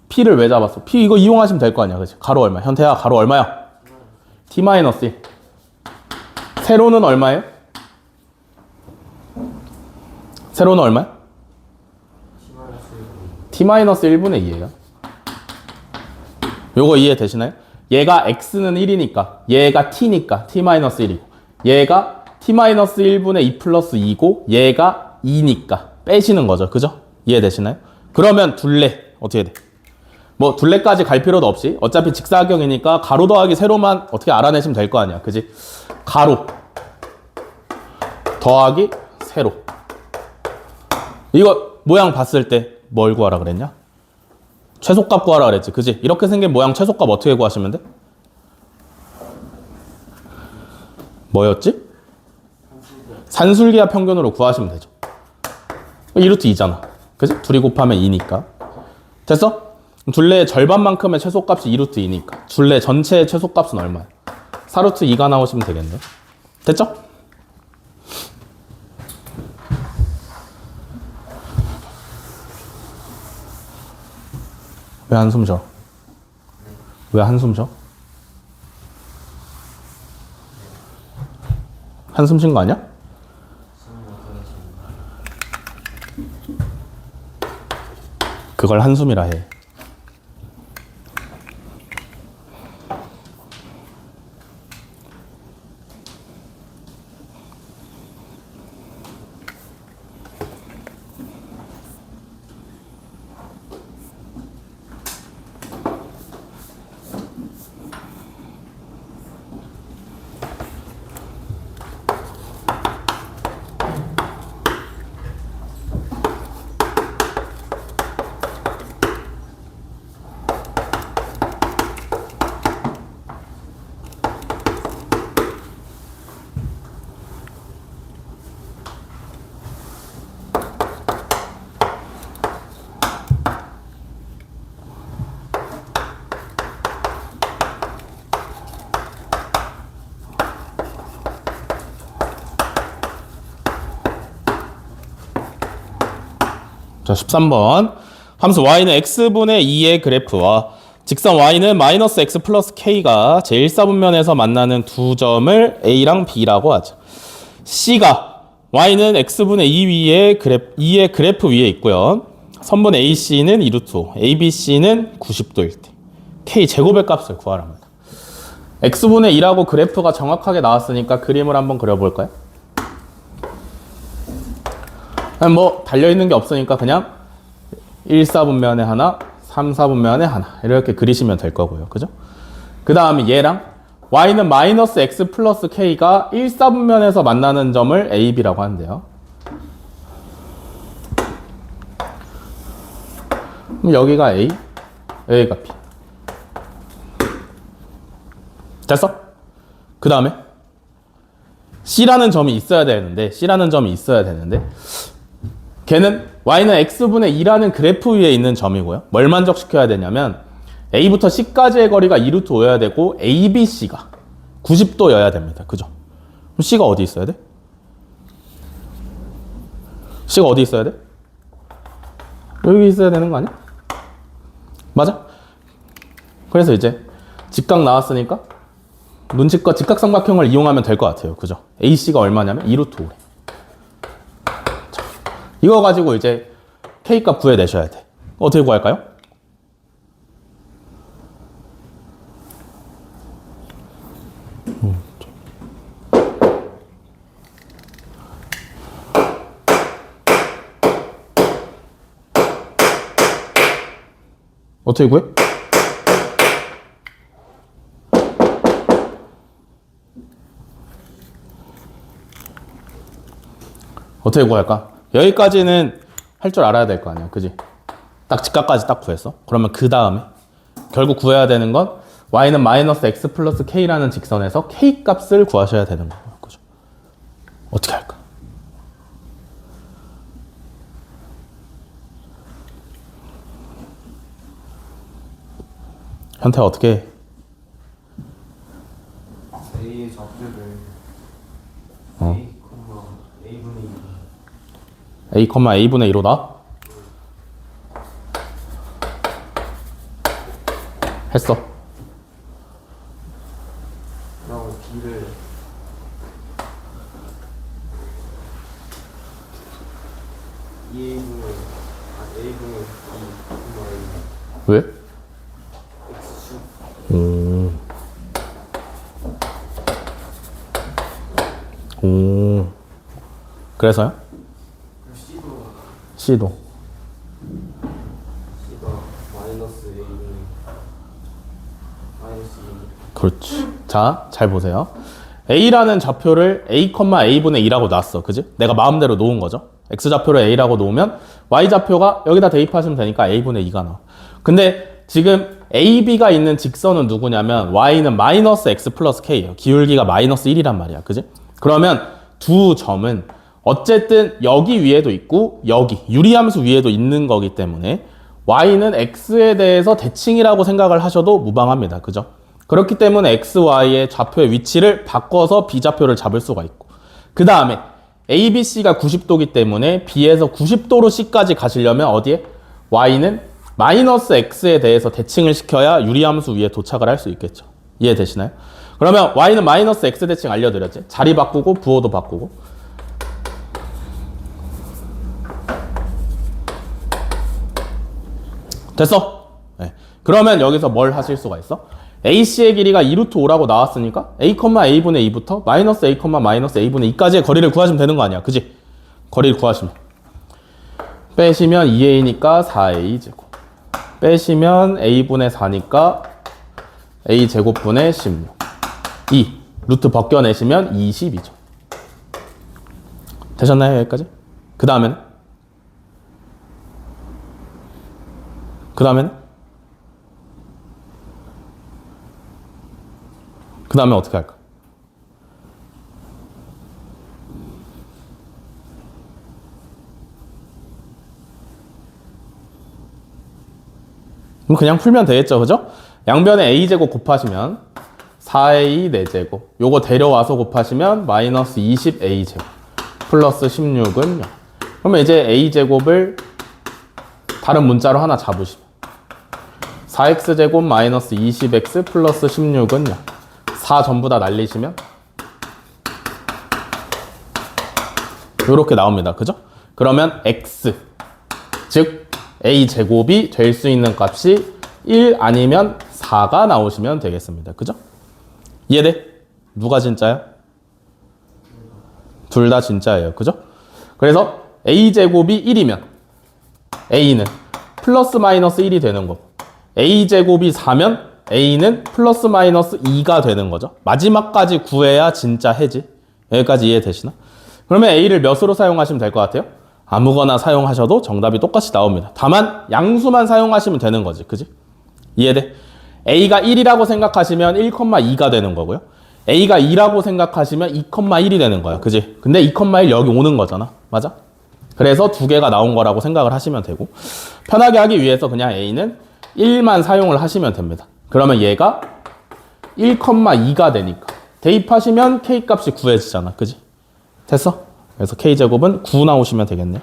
P를 왜 잡았어? P 이거 이용하시면 될 거 아니야. 그치? 가로 얼마? 현태야, 가로 얼마야? T-1. 세로는 얼마예요? 세로는 얼마야? T-1분의 2예요. 요거 이해되시나요? 얘가 X는 1이니까 얘가 T니까 T-1이고 얘가 T-1분의 2 플러스 2고 얘가 2니까 빼시는 거죠. 그죠? 이해되시나요? 그러면 둘레 어떻게 돼? 뭐 둘레까지 갈 필요도 없이 어차피 직사각형이니까 가로 더하기 세로만 어떻게 알아내시면 될 거 아니야. 그지? 가로 더하기 세로. 이거 모양 봤을 때 뭘 구하라 그랬냐? 최소값 구하라 그랬지. 그지? 이렇게 생긴 모양 최소값 어떻게 구하시면 돼? 뭐였지? 산술기하 평균으로 구하시면 되죠. 2루트 2잖아. 그지? 둘이 곱하면 2니까. 됐어? 둘레의 절반만큼의 최소값이 2루트 2니까. 둘레 전체의 최소값은 얼마야? 4루트 2가 나오시면 되겠네. 됐죠? 왜 한숨 쉬어? 왜 한숨 쉬어? 한숨 쉰 거 아니야? 그걸 한숨이라 해. 자, 13번. 함수 y는 x분의 2의 그래프와 직선 y는 마이너스 x 플러스 k가 제1사분면에서 만나는 두 점을 a랑 b라고 하죠. c가 y는 x분의 2의 그래프 위에 있고요. 선분 AC는 2루트, ABC는 90도일 때 k 제곱의 값을 구하랍니다. x분의 2라고 그래프가 정확하게 나왔으니까 그림을 한번 그려볼까요? 뭐 달려있는 게 없으니까 그냥 1사분면에 하나, 3사분면에 하나 이렇게 그리시면 될 거고요. 그죠? 그 다음에 얘랑 y는 마이너스 x 플러스 k가 1사분면에서 만나는 점을 AB라고 하는데요. 그럼 여기가 A, 여기가 B. 됐어? 그 다음에 C라는 점이 있어야 되는데 걔는 y는 x분의 2라는 그래프 위에 있는 점이고요. 뭘 만족시켜야 되냐면 A부터 C까지의 거리가 2루트 5여야 되고 ABC가 90도여야 됩니다. 그죠? 그럼 C가 어디 있어야 돼? C가 어디 있어야 돼? 여기 있어야 되는 거 아니야? 맞아? 그래서 이제 직각 나왔으니까 눈치껏 직각삼각형을 이용하면 될 것 같아요. 그죠? AC가 얼마냐면 2루트 5래. 이거 가지고 이제 K값 구해내셔야 돼. 어떻게 구할까요? 어떻게 구해? 어떻게 구할까? 여기까지는 할 줄 알아야 될 거 아니야. 그지? 딱 직각까지 딱 구했어. 그러면 그 다음에 결국 구해야 되는 건 y는 마이너스 x 플러스 k라는 직선에서 k 값을 구하셔야 되는 거예요. 그죠? 어떻게 할까? 현태 어떻게 해? A의 좌표를 A, A분의 2 A, A분의 1로 했어. 그리고 B를 A분의 2 왜? X축 오. 그래서요? C도. C가 마이너스 A분의 마이너스 2 그렇지. 자, 잘 보세요. A라는 좌표를 A, A분의 2라고 놨어. 그지? 내가 마음대로 놓은 거죠. X좌표를 A라고 놓으면 Y좌표가 여기다 대입하시면 되니까 A분의 2가 나와. 근데 지금 AB가 있는 직선은 누구냐면 y는 마이너스 x 플러스 k예요. 기울기가 마이너스 1이란 말이야. 그지? 그러면 두 점은 어쨌든 여기 위에도 있고 여기 유리함수 위에도 있는 거기 때문에 y는 x에 대해서 대칭이라고 생각을 하셔도 무방합니다. 그죠? 그렇기 때문에 x, y의 좌표의 위치를 바꿔서 b좌표를 잡을 수가 있고 그 다음에 A, B, C가 90도기 때문에 B에서 90도로 C까지 가시려면 어디에? y는 마이너스 x에 대해서 대칭을 시켜야 유리함수 위에 도착을 할 수 있겠죠. 이해되시나요? 그러면 y는 마이너스 x 대칭 알려드렸지? 자리 바꾸고 부호도 바꾸고 됐어? 네. 그러면 여기서 뭘 하실 수가 있어? AC의 길이가 2루트 5라고 나왔으니까 A, A분의 2부터 마이너스 A, 마이너스 A분의 2까지의 거리를 구하시면 되는 거 아니야. 그지? 거리를 구하시면. 빼시면 2A니까 4A제곱. 빼시면 A분의 4니까 A제곱분의 16. 2. 루트 벗겨내시면 22죠. 되셨나요? 여기까지? 그 다음에는? 그 다음에 어떻게 할까? 그럼 그냥 풀면 되겠죠, 그죠? 양변에 a제곱 곱하시면 4a 4제곱 요거 데려와서 곱하시면 마이너스 20a제곱 플러스 16은 0. 그러면 이제 a제곱을 다른 문자로 하나 잡으시면 4x제곱 마이너스 20x 플러스 16은 0. 4 전부 다 날리시면 이렇게 나옵니다. 그죠? 그러면 x 즉 a제곱이 될 수 있는 값이 1 아니면 4가 나오시면 되겠습니다. 그죠? 이해돼? 누가 진짜야? 둘 다 진짜예요. 그죠? 그래서 a제곱이 1이면 a는 플러스 마이너스 1이 되는 거고 a제곱이 4면 a는 플러스 마이너스 2가 되는 거죠. 마지막까지 구해야 진짜 해지. 여기까지 이해되시나? 그러면 a를 몇으로 사용하시면 될 것 같아요? 아무거나 사용하셔도 정답이 똑같이 나옵니다. 다만 양수만 사용하시면 되는 거지. 그지? 이해돼? a가 1이라고 생각하시면 1,2가 되는 거고요. a가 2라고 생각하시면 2,1이 되는 거야. 그지? 근데 2,1 여기 오는 거잖아. 맞아? 그래서 두 개가 나온 거라고 생각을 하시면 되고 편하게 하기 위해서 그냥 a는 1만 사용을 하시면 됩니다. 그러면 얘가 1,2가 되니까 대입하시면 k 값이 구해지잖아. 그지? 됐어? 그래서 k제곱은 9 나오시면 되겠네.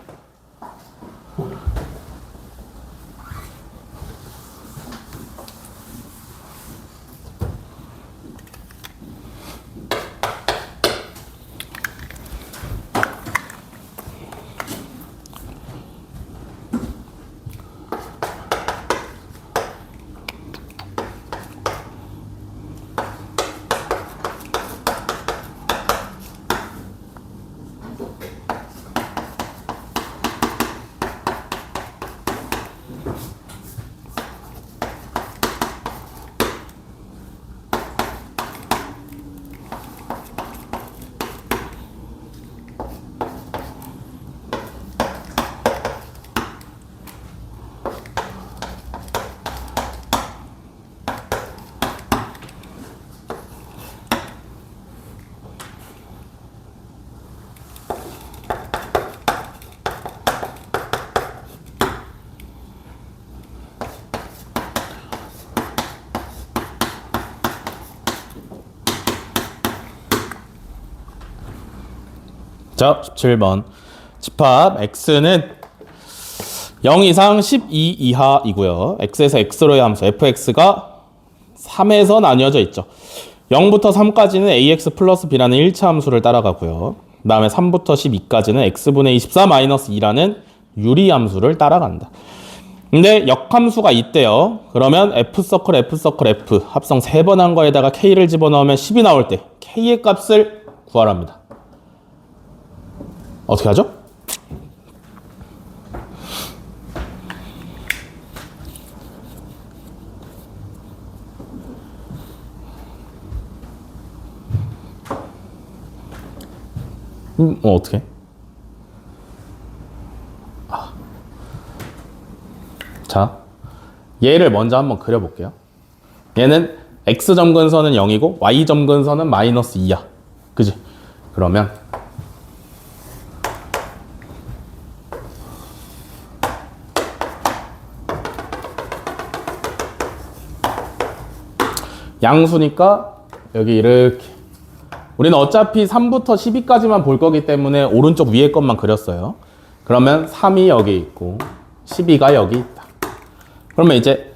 자, 17번. 집합 x는 0 이상 12 이하이고요. x에서 x로의 함수 fx가 3에서 나뉘어져 있죠. 0부터 3까지는 ax 플러스 b라는 1차 함수를 따라가고요. 그 다음에 3부터 12까지는 x분의 24 마이너스 2라는 유리함수를 따라간다. 근데 역함수가 있대요. 그러면 f서클, f서클, f 합성 3번 한 거에다가 k를 집어넣으면 10이 나올 때 k의 값을 구하랍니다. 어떻게 하죠? 어떻게? 자, 얘를 먼저 한번 그려볼게요. 얘는 x점 근선은 0이고 y점 근선은 마이너스 2야. 그지? 그러면 양수니까 여기 이렇게 우리는 어차피 3부터 12까지만 볼 거기 때문에 오른쪽 위에 것만 그렸어요. 그러면 3이 여기 있고 12가 여기 있다. 그러면 이제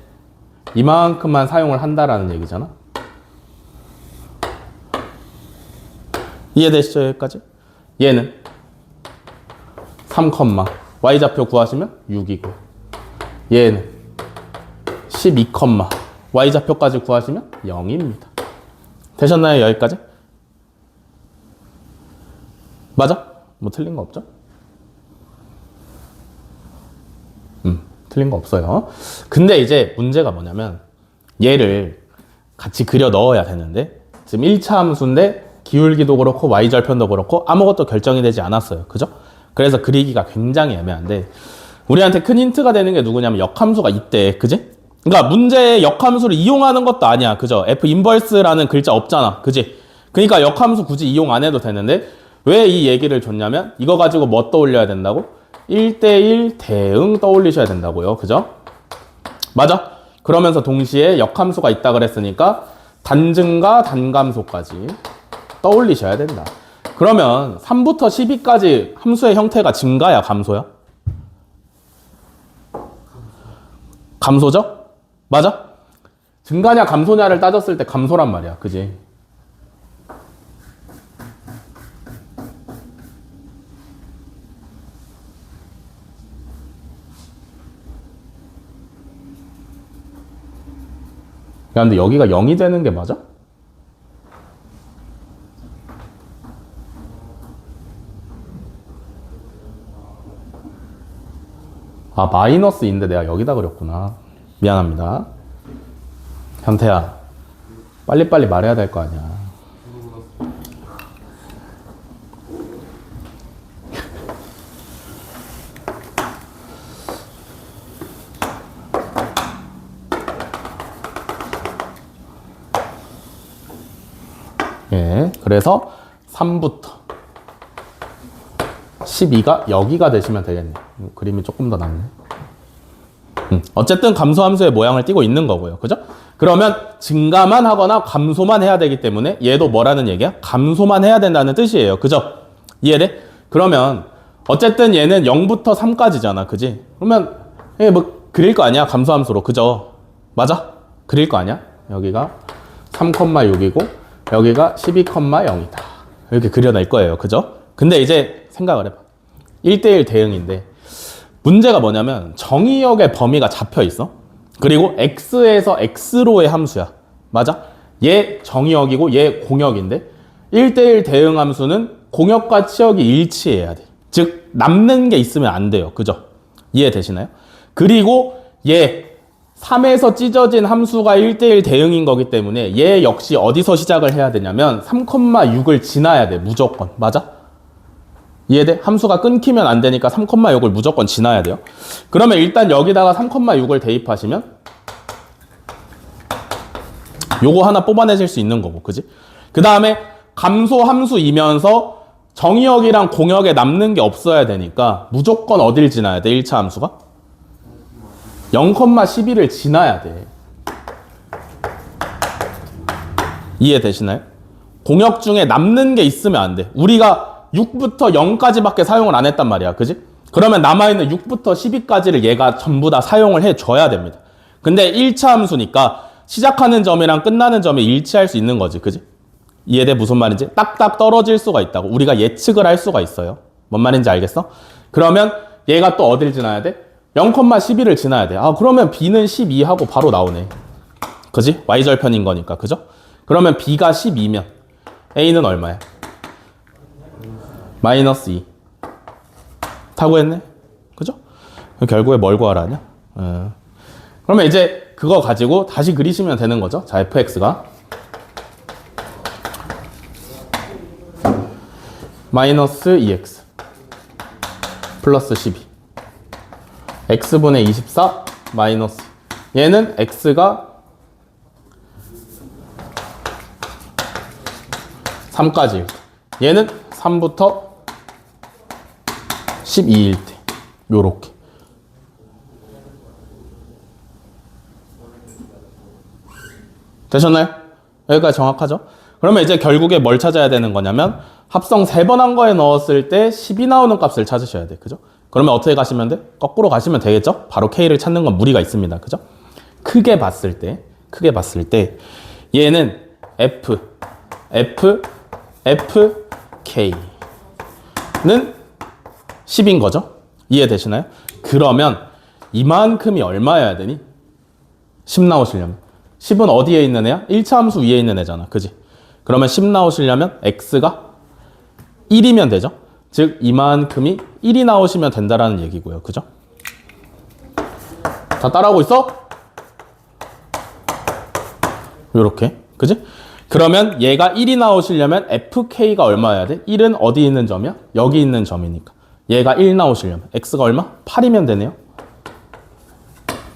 이만큼만 사용을 한다라는 얘기잖아. 이해되시죠? 여기까지? 얘는 3, y좌표 구하시면 6이고 얘는 12, y좌표까지 구하시면 0입니다. 되셨나요? 여기까지? 맞아? 뭐 틀린 거 없죠? 틀린 거 없어요. 근데 이제 문제가 뭐냐면 얘를 같이 그려 넣어야 되는데 지금 1차 함수인데 기울기도 그렇고 y절편도 그렇고 아무것도 결정이 되지 않았어요. 그죠? 그래서 그리기가 굉장히 애매한데 우리한테 큰 힌트가 되는 게 누구냐면 역함수가 있대. 그지? 그러니까 문제에 역함수를 이용하는 것도 아니야. 그죠? f 인버스라는 글자 없잖아. 그지? 그러니까 역함수 굳이 이용 안 해도 되는데 왜 이 얘기를 줬냐면 이거 가지고 뭐 떠올려야 된다고? 1대1 대응 떠올리셔야 된다고요. 그죠? 맞아? 그러면서 동시에 역함수가 있다 그랬으니까 단증과 단감소까지 떠올리셔야 된다. 그러면 3부터 12까지 함수의 형태가 증가야, 감소야? 감소죠? 맞아? 증가냐 감소냐를 따졌을 때 감소란 말이야. 그지? 야, 근데 여기가 0이 되는 게 맞아? 아, 마이너스인데 내가 여기다 그렸구나. 미안합니다. 현태야, 빨리빨리 말해야 될 거 아니야. 예, 그래서 3부터 12가 여기가 되시면 되겠네. 그림이 조금 더 낫네. 어쨌든 감소함수의 모양을 띠고 있는 거고요. 그죠? 그러면 증가만 하거나 감소만 해야 되기 때문에 얘도 뭐라는 얘기야? 감소만 해야 된다는 뜻이에요. 그죠? 이해돼? 그러면 어쨌든 얘는 0부터 3까지잖아. 그지? 그러면 얘 뭐 그릴 거 아니야? 감소함수로. 그죠? 맞아? 그릴 거 아니야? 여기가 3,6이고 여기가 12,0이다. 이렇게 그려낼 거예요. 그죠? 근데 이제 생각을 해봐. 1대1 대응인데 문제가 뭐냐면 정의역의 범위가 잡혀 있어. 그리고 x에서 x로의 함수야. 맞아? 얘 정의역이고 얘 공역인데 1대1 대응 함수는 공역과 치역이 일치해야 돼. 즉 남는 게 있으면 안 돼요. 그죠? 이해되시나요? 그리고 얘 3에서 찢어진 함수가 1대1 대응인 거기 때문에 얘 역시 어디서 시작을 해야 되냐면 3,6을 지나야 돼. 무조건. 맞아? 이해돼? 함수가 끊기면 안 되니까 3,6을 무조건 지나야 돼요. 그러면 일단 여기다가 3,6을 대입하시면 요거 하나 뽑아내실 수 있는 거고. 그지? 그 다음에 감소 함수이면서 정의역이랑 공역에 남는 게 없어야 되니까 무조건 어딜 지나야 돼? 1차 함수가? 0,12를 지나야 돼. 이해되시나요? 공역 중에 남는 게 있으면 안 돼. 우리가 6부터 0까지밖에 사용을 안 했단 말이야. 그지? 그러면 남아있는 6부터 12까지를 얘가 전부 다 사용을 해줘야 됩니다. 근데 1차 함수니까 시작하는 점이랑 끝나는 점이 일치할 수 있는 거지. 그지? 이해돼? 무슨 말인지? 딱딱 떨어질 수가 있다고. 우리가 예측을 할 수가 있어요. 뭔 말인지 알겠어? 그러면 얘가 또 어딜 지나야 돼? 0,12를 지나야 돼. 아, 그러면 b는 12하고 바로 나오네. 그지? y절편인 거니까. 그죠? 그러면 b가 12면 a는 얼마야? 마이너스 2. 다 구했네? 그죠? 결국에 뭘 구하라냐? 그러면 이제 그거 가지고 다시 그리시면 되는 거죠. 자, fx가 마이너스 2x 플러스 12 x분의 24 마이너스 얘는 x가 3까지. 얘는 3부터 12일 때. 요렇게. 되셨나요? 여기까지 정확하죠? 그러면 이제 결국에 뭘 찾아야 되는 거냐면 합성 3번 한 거에 넣었을 때 10이 나오는 값을 찾으셔야 돼. 그죠? 그러면 어떻게 가시면 돼? 거꾸로 가시면 되겠죠? 바로 K를 찾는 건 무리가 있습니다. 그죠? 크게 봤을 때 얘는 F, K는 10인 거죠? 이해되시나요? 그러면 이만큼이 얼마여야 되니? 10 나오시려면. 10은 어디에 있는 애야? 1차 함수 위에 있는 애잖아. 그지? 그러면 10 나오시려면 X가 1이면 되죠? 즉, 이만큼이 1이 나오시면 된다라는 얘기고요. 그죠? 다 따라오고 있어? 요렇게. 그지? 그러면 얘가 1이 나오시려면 FK가 얼마여야 돼? 1은 어디 있는 점이야? 여기 있는 점이니까. 얘가 1 나오시려면 X가 얼마? 8이면 되네요.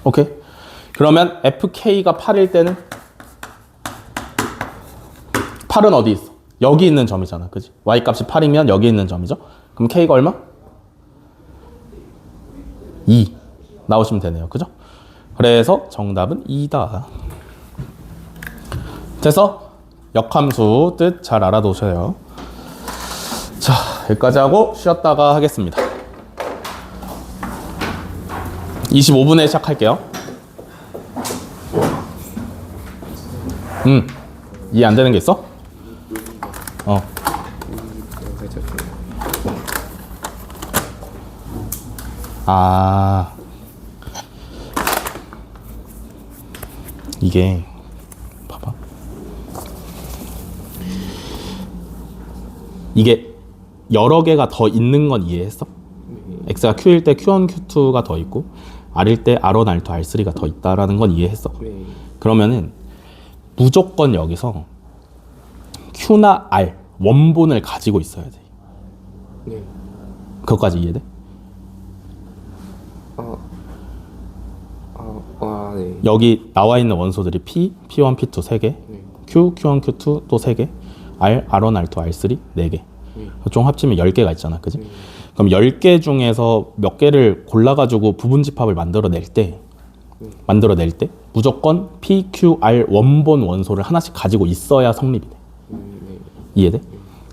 오케이. 그러면 FK가 8일 때는 8은 어디 있어? 여기 있는 점이잖아. 그지? Y값이 8이면 여기 있는 점이죠? 그럼 K가 얼마? 2 나오시면 되네요. 그죠? 그래서 정답은 2다. 돼서 역함수 뜻 잘 알아두셔요. 자, 여기까지 하고 쉬었다가 하겠습니다. 25분에 시작할게요. 이해 안 되는 게 있어? 아, 이게 봐봐. 이게 여러 개가 더 있는 건 이해했어? X가 Q일 때 Q1, Q2가 더 있고 R일 때 R1, R2, R3가 더 있다라는 건 이해했어? 네. 그러면은 무조건 여기서 Q나 R 원본을 가지고 있어야 돼. 네. 그것까지 이해돼? 네. 여기 나와 있는 원소들이 P, P1, P2 3개, 네. Q, Q1, Q2 또 3개, R, R1, R2, R3 4개. 총 합치면 10개가 있잖아. 그지? 그럼 10개 중에서 몇 개를 골라가지고 부분집합을 만들어낼 때 무조건 P, Q, R 원본 원소를 하나씩 가지고 있어야 성립이 돼. 이해돼?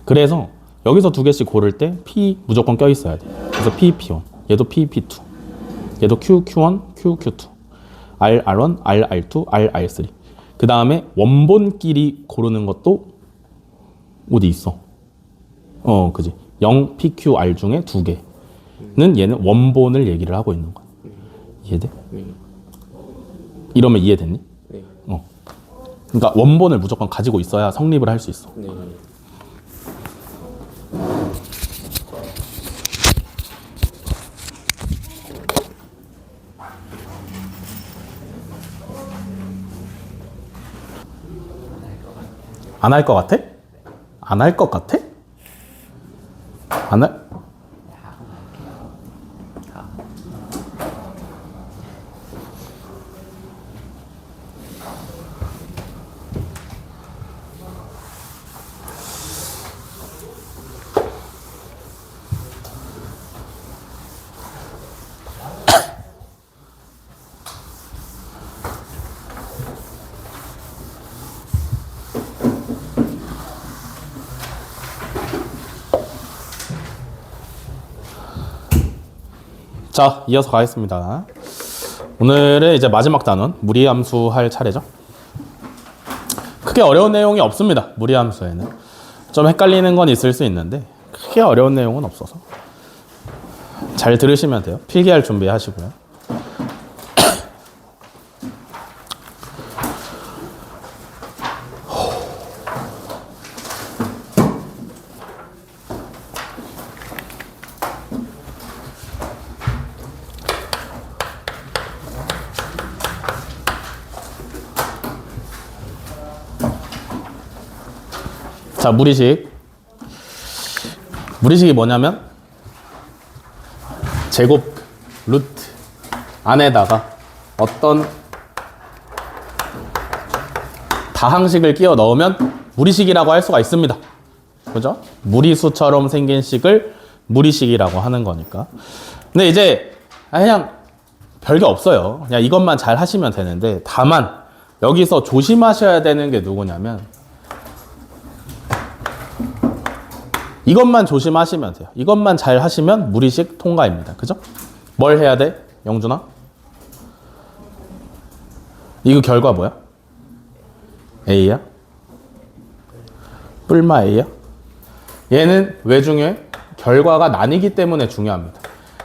그래서 여기서 2개씩 고를 때 P 무조건 껴 있어야 돼. 그래서 P, P1, 얘도 P, P2, 얘도 Q, Q1, Q, Q2, R, R1, R, R2, R, R3. 그 다음에 원본끼리 고르는 것도 어디 있어? 그지? 0, P, Q, R 중에 2개는 얘는 원본을 얘기를 하고 있는 거야. 이해돼? 이러면 이해됐니? 네. 그러니까 원본을 무조건 가지고 있어야 성립을 할 수 있어. 네. 안 할 것 같아? 안 할 것 같아? 안 할? 자, 이어서 가겠습니다. 오늘은 이제 마지막 단원 무리함수 할 차례죠. 크게 어려운 내용이 없습니다. 무리함수에는 좀 헷갈리는 건 있을 수 있는데 크게 어려운 내용은 없어서 잘 들으시면 돼요. 필기할 준비하시고요. 자, 무리식. 무리식이 뭐냐면 제곱 루트 안에다가 어떤 다항식을 끼워 넣으면 무리식이라고 할 수가 있습니다. 그죠? 무리수처럼 생긴 식을 무리식이라고 하는 거니까. 근데 이제 그냥 별게 없어요. 그냥 이것만 잘 하시면 되는데, 다만 여기서 조심하셔야 되는 게 누구냐면 이것만 조심하시면 돼요. 이것만 잘 하시면 무리식 통과입니다. 그죠? 뭘 해야 돼? 영준아? 이거 결과 뭐야? A야? 뿔마 A야? 얘는 왜 중요해? 결과가 나뉘기 때문에 중요합니다.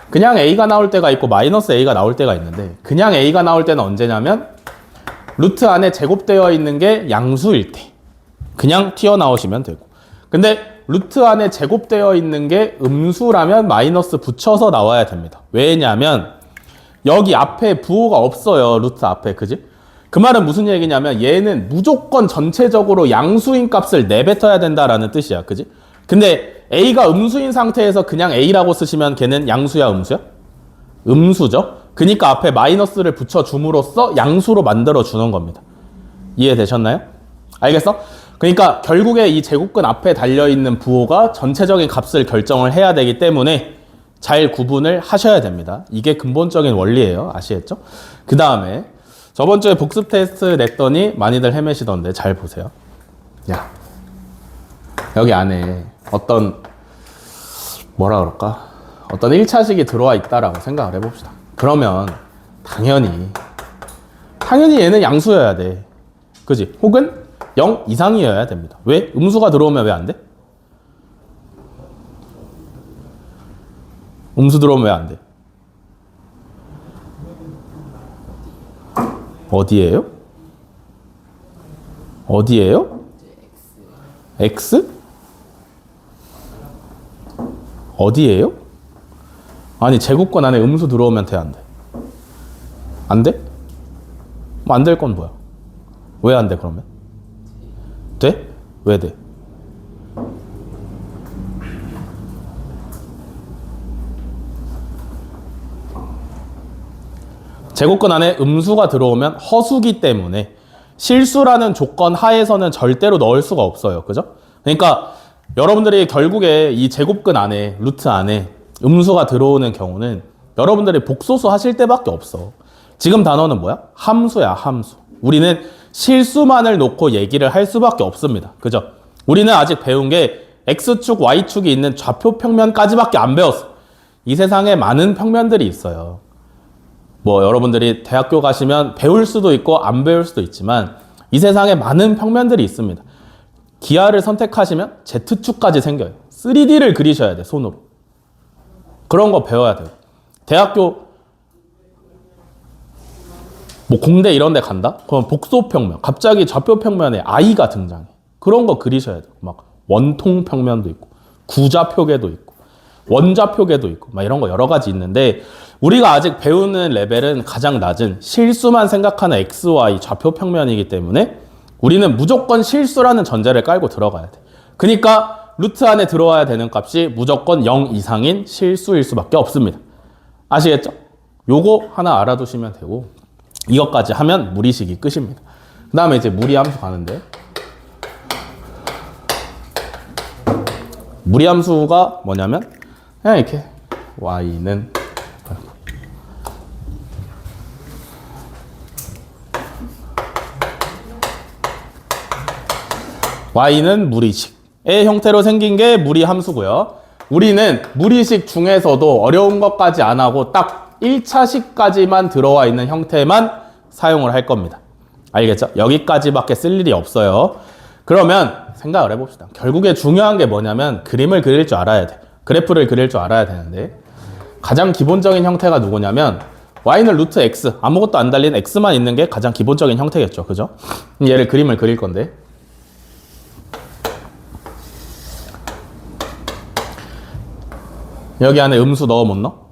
그냥 A가 나올 때가 있고 마이너스 A가 나올 때가 있는데, 그냥 A가 나올 때는 언제냐면 루트 안에 제곱되어 있는 게 양수일 때 그냥 튀어나오시면 되고, 근데 루트 안에 제곱되어 있는 게 음수라면 마이너스 붙여서 나와야 됩니다. 왜냐면 여기 앞에 부호가 없어요. 루트 앞에. 그지? 그 말은 무슨 얘기냐면 얘는 무조건 전체적으로 양수인 값을 내뱉어야 된다라는 뜻이야. 그지? 근데 A가 음수인 상태에서 그냥 A라고 쓰시면 걔는 양수야, 음수야? 음수죠. 그러니까 앞에 마이너스를 붙여줌으로써 양수로 만들어주는 겁니다. 이해되셨나요? 알겠어? 그러니까 결국에 이 제곱근 앞에 달려있는 부호가 전체적인 값을 결정을 해야 되기 때문에 잘 구분을 하셔야 됩니다. 이게 근본적인 원리예요. 아시겠죠? 그 다음에 저번 주에 복습 테스트 냈더니 많이들 헤매시던데 잘 보세요. 야, 여기 안에 어떤 뭐라 그럴까? 어떤 1차식이 들어와 있다라고 생각을 해봅시다. 그러면 당연히 얘는 양수여야 돼. 그지? 혹은 0 이상이어야 됩니다. 왜? 음수가 들어오면 왜 안 돼? 음수 들어오면 왜 안 돼? 어디에요? 어디에요? X? 어디에요? 아니 제곱권 안에 음수 들어오면 돼, 안 돼? 안 돼? 뭐 안 될 건 뭐야? 왜 안 돼 그러면? 돼? 왜 돼? 제곱권 안에 음수가 들어오면 허수기 때문에 실수라는 조건 하에서는 절대로 넣을 수가 없어요. 그죠? 그러니까 여러분들이 결국에 이 제곱근 안에, 루트 안에 음수가 들어오는 경우는 여러분들이 복소수 하실 때밖에 없어. 지금 단어는 뭐야? 함수야, 함수. 우리는 실수만을 놓고 얘기를 할 수밖에 없습니다. 그죠? 우리는 아직 배운 게 X축, Y축이 있는 좌표 평면까지밖에 안 배웠어. 이 세상에 많은 평면들이 있어요. 뭐 여러분들이 대학교 가시면 배울 수도 있고 안 배울 수도 있지만 이 세상에 많은 평면들이 있습니다. 기하를 선택하시면 Z축까지 생겨요. 3D를 그리셔야 돼, 손으로. 그런 거 배워야 돼요. 대학교 뭐 공대 이런 데 간다? 그럼 복소평면, 갑자기 좌표평면에 I가 등장해. 그런 거 그리셔야 돼요. 막 원통평면도 있고 구좌표계도 있고 원좌표계도 있고 막 이런 거 여러 가지 있는데 우리가 아직 배우는 레벨은 가장 낮은 실수만 생각하는 X, Y 좌표평면이기 때문에 우리는 무조건 실수라는 전제를 깔고 들어가야 돼. 그러니까 루트 안에 들어와야 되는 값이 무조건 0 이상인 실수일 수밖에 없습니다. 아시겠죠? 요거 하나 알아두시면 되고 이것까지 하면 무리식이 끝입니다. 그 다음에 이제 무리함수 가는데 무리함수가 뭐냐면 그냥 이렇게 y는 y는 무리식의 형태로 생긴 게 무리함수고요. 우리는 무리식 중에서도 어려운 것까지 안 하고 딱 1차식까지만 들어와 있는 형태만 사용을 할 겁니다. 알겠죠? 여기까지밖에 쓸 일이 없어요. 그러면 생각을 해봅시다. 결국에 중요한 게 뭐냐면 그림을 그릴 줄 알아야 돼. 그래프를 그릴 줄 알아야 되는데 가장 기본적인 형태가 누구냐면 y는 루트 x, 아무것도 안 달린 x만 있는 게 가장 기본적인 형태겠죠. 그죠? 얘를 그림을 그릴 건데 여기 안에 음수 넣어 못 넣어?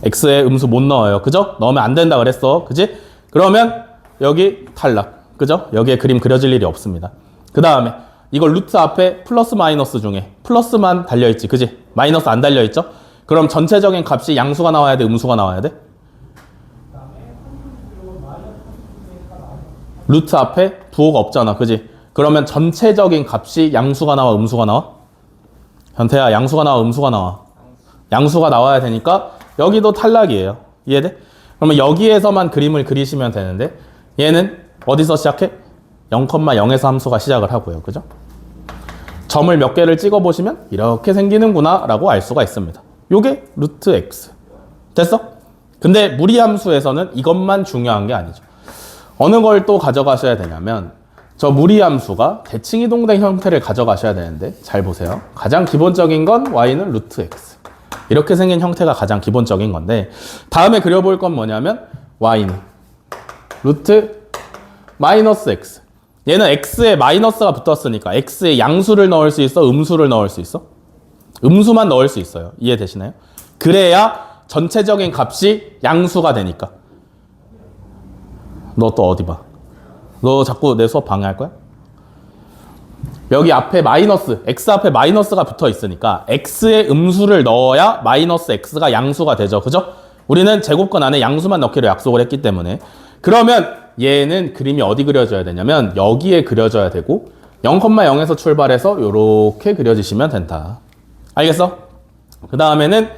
x에 음수 못 넣어요. 그죠? 넣으면 안 된다 그랬어. 그지? 그러면 여기 탈락. 그죠? 여기에 그림 그려질 일이 없습니다. 그 다음에 이걸 루트 앞에 플러스 마이너스 중에 플러스만 달려있지. 그지? 마이너스 안 달려있죠? 그럼 전체적인 값이 양수가 나와야 돼? 음수가 나와야 돼? 루트 앞에 부호가 없잖아. 그지? 그러면 전체적인 값이 양수가 나와, 음수가 나와? 현태야, 양수가 나와, 음수가 나와? 양수가 나와야 되니까 여기도 탈락이에요. 이해돼? 그러면 여기에서만 그림을 그리시면 되는데 얘는 어디서 시작해? 0,0에서 함수가 시작을 하고요. 그죠? 점을 몇 개를 찍어 보시면 이렇게 생기는구나 라고 알 수가 있습니다. 요게 루트 x. 됐어? 근데 무리함수에서는 이것만 중요한 게 아니죠. 어느 걸 또 가져가셔야 되냐면 저 무리함수가 대칭이동된 형태를 가져가셔야 되는데 잘 보세요. 가장 기본적인 건 y는 루트 x. 이렇게 생긴 형태가 가장 기본적인 건데 다음에 그려볼 건 뭐냐면 y는 루트 마이너스 x. 얘는 x에 마이너스가 붙었으니까 x에 양수를 넣을 수 있어? 음수를 넣을 수 있어? 음수만 넣을 수 있어요. 이해되시나요? 그래야 전체적인 값이 양수가 되니까. 너 또 어디 봐? 너 자꾸 내 수업 방해할 거야? 여기 앞에 마이너스, x 앞에 마이너스가 붙어 있으니까 x에 음수를 넣어야 마이너스 x가 양수가 되죠. 그죠? 우리는 제곱권 안에 양수만 넣기로 약속을 했기 때문에. 그러면 얘는 그림이 어디 그려져야 되냐면 여기에 그려져야 되고 0,0에서 출발해서 이렇게 그려지시면 된다. 알겠어? 그 다음에는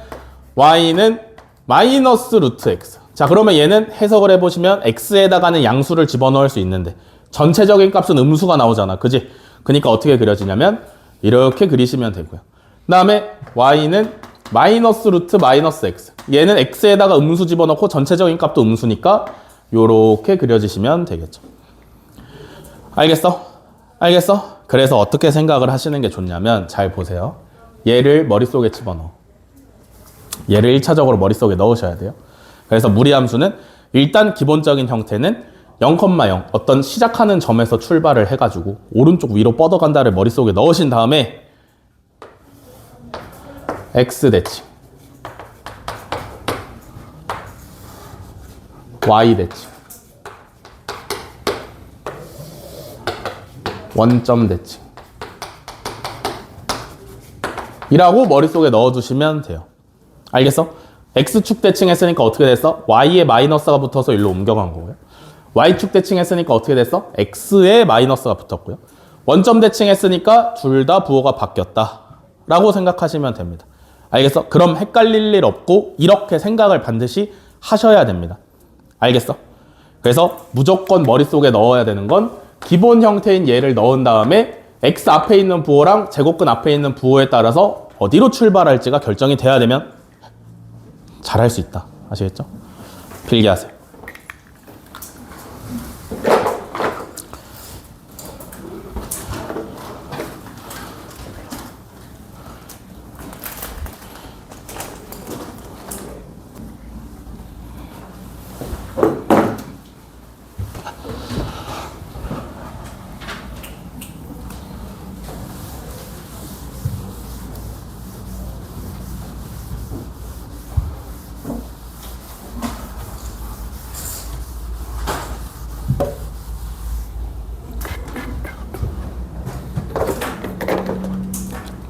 y는 마이너스 루트 x. 자, 그러면 얘는 해석을 해보시면 x에다가는 양수를 집어넣을 수 있는데 전체적인 값은 음수가 나오잖아. 그지? 그러니까 어떻게 그려지냐면 이렇게 그리시면 되고요. 그 다음에 y는 마이너스 루트 마이너스 x. 얘는 x에다가 음수 집어넣고 전체적인 값도 음수니까 요렇게 그려지시면 되겠죠. 알겠어? 알겠어? 그래서 어떻게 생각을 하시는 게 좋냐면 잘 보세요. 얘를 머릿속에 집어넣어. 얘를 1차적으로 머릿속에 넣으셔야 돼요. 그래서 무리함수는 일단 기본적인 형태는 0,0 어떤 시작하는 점에서 출발을 해가지고 오른쪽 위로 뻗어간다를 머릿속에 넣으신 다음에 x 대칭 y 대칭 원점 대칭 이라고 머릿속에 넣어두시면 돼요. 알겠어? x축 대칭했으니까 어떻게 됐어? y에 마이너스가 붙어서 일로 옮겨간 거고요. y축 대칭했으니까 어떻게 됐어? x에 마이너스가 붙었고요. 원점 대칭했으니까 둘 다 부호가 바뀌었다 라고 생각하시면 됩니다. 알겠어? 그럼 헷갈릴 일 없고 이렇게 생각을 반드시 하셔야 됩니다. 알겠어? 그래서 무조건 머릿속에 넣어야 되는 건 기본 형태인 얘를 넣은 다음에 x 앞에 있는 부호랑 제곱근 앞에 있는 부호에 따라서 어디로 출발할지가 결정이 돼야 되면 잘할 수 있다. 아시겠죠? 필기하세요.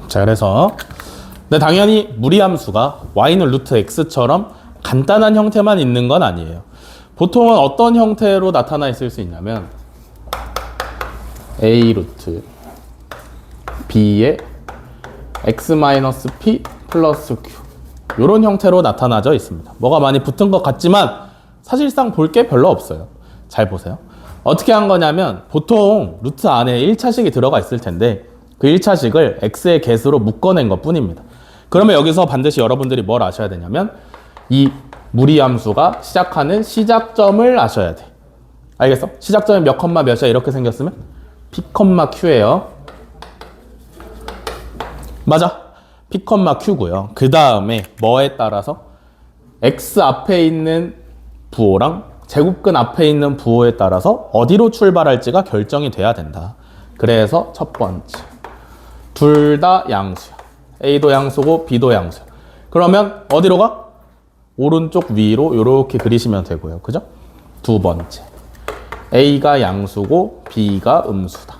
자, 그래서 근데 당연히 무리함수가 y는 루트 x처럼 간단한 형태만 있는 건 아니에요. 보통은 어떤 형태로 나타나 있을 수 있냐면 a 루트 b에 x-p 플러스 q 이런 형태로 나타나져 있습니다. 뭐가 많이 붙은 것 같지만 사실상 볼 게 별로 없어요. 잘 보세요. 어떻게 한 거냐면 보통 루트 안에 1차식이 들어가 있을 텐데 그 1차식을 x의 개수로 묶어낸 것 뿐입니다. 그러면 여기서 반드시 여러분들이 뭘 아셔야 되냐면 이 무리함수가 시작하는 시작점을 아셔야 돼. 알겠어? 시작점이 몇 컴마 몇이야 이렇게 생겼으면 p, q예요. 맞아. p, q고요. 그 다음에 뭐에 따라서 x 앞에 있는 부호랑 제곱근 앞에 있는 부호에 따라서 어디로 출발할지가 결정이 돼야 된다. 그래서 첫 번째 둘 다 양수야. A도 양수고 B도 양수야. 그러면 어디로 가? 오른쪽 위로 이렇게 그리시면 되고요. 그죠? 두 번째 A가 양수고 B가 음수다.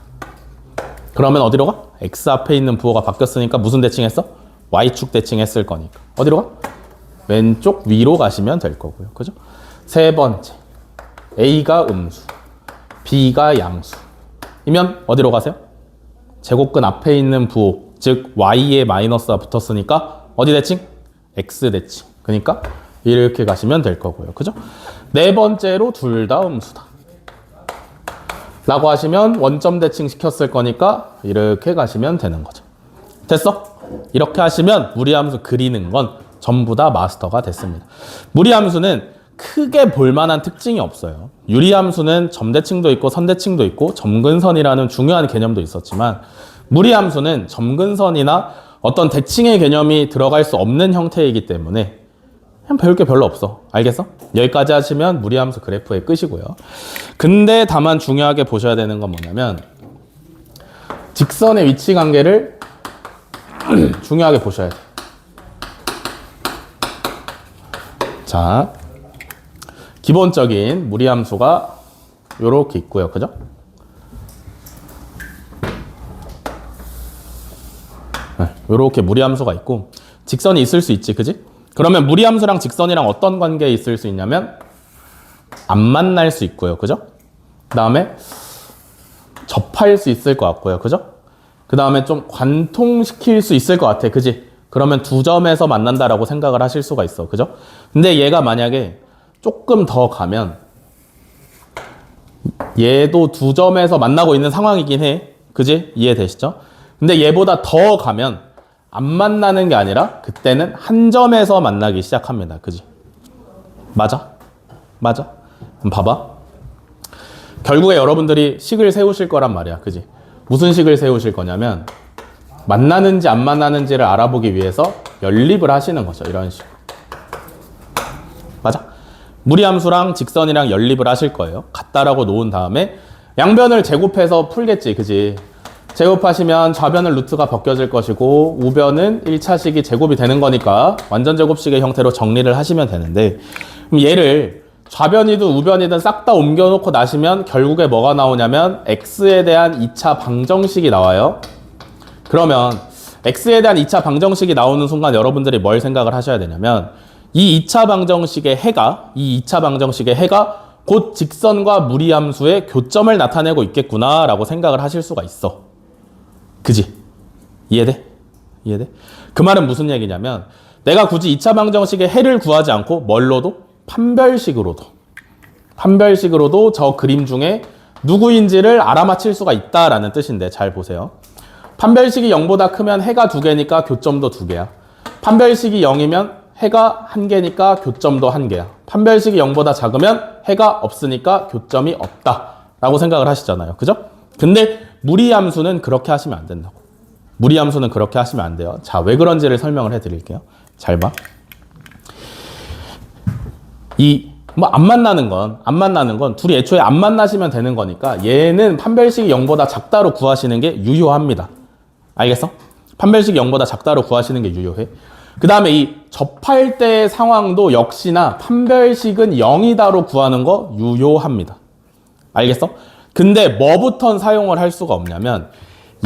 그러면 어디로 가? X 앞에 있는 부호가 바뀌었으니까 무슨 대칭했어? Y축 대칭했을 거니까. 어디로 가? 왼쪽 위로 가시면 될 거고요. 그죠? 세 번째 A가 음수 B가 양수. 이면 어디로 가세요? 제곱근 앞에 있는 부호, 즉 y에 마이너스가 붙었으니까 어디 대칭? x 대칭. 그러니까 이렇게 가시면 될 거고요. 그죠? 네 번째로 둘 다 음수다. 라고 하시면 원점 대칭 시켰을 거니까 이렇게 가시면 되는 거죠. 됐어? 이렇게 하시면 무리함수 그리는 건 전부 다 마스터가 됐습니다. 무리함수는 크게 볼만한 특징이 없어요. 유리함수는 점대칭도 있고 선대칭도 있고 점근선이라는 중요한 개념도 있었지만 무리함수는 점근선이나 어떤 대칭의 개념이 들어갈 수 없는 형태이기 때문에 그냥 배울 게 별로 없어. 알겠어? 여기까지 하시면 무리함수 그래프의 끝이고요. 근데 다만 중요하게 보셔야 되는 건 뭐냐면 직선의 위치 관계를 중요하게 보셔야 돼. 자, 기본적인 무리함수가 요렇게 있고요. 그죠? 네, 요렇게 무리함수가 있고 직선이 있을 수 있지. 그지? 그러면 무리함수랑 직선이랑 어떤 관계에 있을 수 있냐면 안 만날 수 있고요. 그죠? 그 다음에 접할 수 있을 것 같고요. 그죠? 그 다음에 좀 관통시킬 수 있을 것 같아. 그지? 그러면 두 점에서 만난다라고 생각을 하실 수가 있어. 그죠? 근데 얘가 만약에 조금 더 가면 얘도 두 점에서 만나고 있는 상황이긴 해. 그지? 이해되시죠? 근데 얘보다 더 가면 안 만나는 게 아니라 그때는 한 점에서 만나기 시작합니다. 그지? 맞아? 맞아? 그럼 봐봐. 결국에 여러분들이 식을 세우실 거란 말이야. 그지? 무슨 식을 세우실 거냐면 만나는지 안 만나는지를 알아보기 위해서 연립을 하시는 거죠. 이런 식으로. 맞아? 무리함수랑 직선이랑 연립을 하실 거예요. 같다라고 놓은 다음에 양변을 제곱해서 풀겠지. 그지? 제곱하시면 좌변은 루트가 벗겨질 것이고 우변은 1차식이 제곱이 되는 거니까 완전 제곱식의 형태로 정리를 하시면 되는데 그럼 얘를 좌변이든 우변이든 싹 다 옮겨놓고 나시면 결국에 뭐가 나오냐면 x에 대한 2차 방정식이 나와요. 그러면 x에 대한 2차 방정식이 나오는 순간 여러분들이 뭘 생각을 하셔야 되냐면 이 2차 방정식의 해가 곧 직선과 무리함수의 교점을 나타내고 있겠구나 라고 생각을 하실 수가 있어. 그지? 이해돼? 이해돼? 그 말은 무슨 얘기냐면 내가 굳이 2차 방정식의 해를 구하지 않고 뭘로도? 판별식으로도 저 그림 중에 누구인지를 알아맞힐 수가 있다라는 뜻인데 잘 보세요. 판별식이 0보다 크면 해가 2개니까 교점도 2개야. 판별식이 0이면 해가 1개니까 교점도 1개야. 판별식이 0보다 작으면 해가 없으니까 교점이 없다 라고 생각을 하시잖아요. 그죠? 근데 무리함수는 그렇게 하시면 안 된다고. 무리함수는 그렇게 하시면 안 돼요. 자, 왜 그런지를 설명을 해 드릴게요. 잘 봐. 안 만나는 건 둘이 애초에 안 만나시면 되는 거니까 얘는 판별식이 0보다 작다로 구하시는 게 유효합니다. 알겠어? 판별식이 0보다 작다로 구하시는 게 유효해. 그 다음에 이 접할 때의 상황도 역시나 판별식은 0이다로 구하는 거 유효합니다. 알겠어? 근데 뭐부턴 사용을 할 수가 없냐면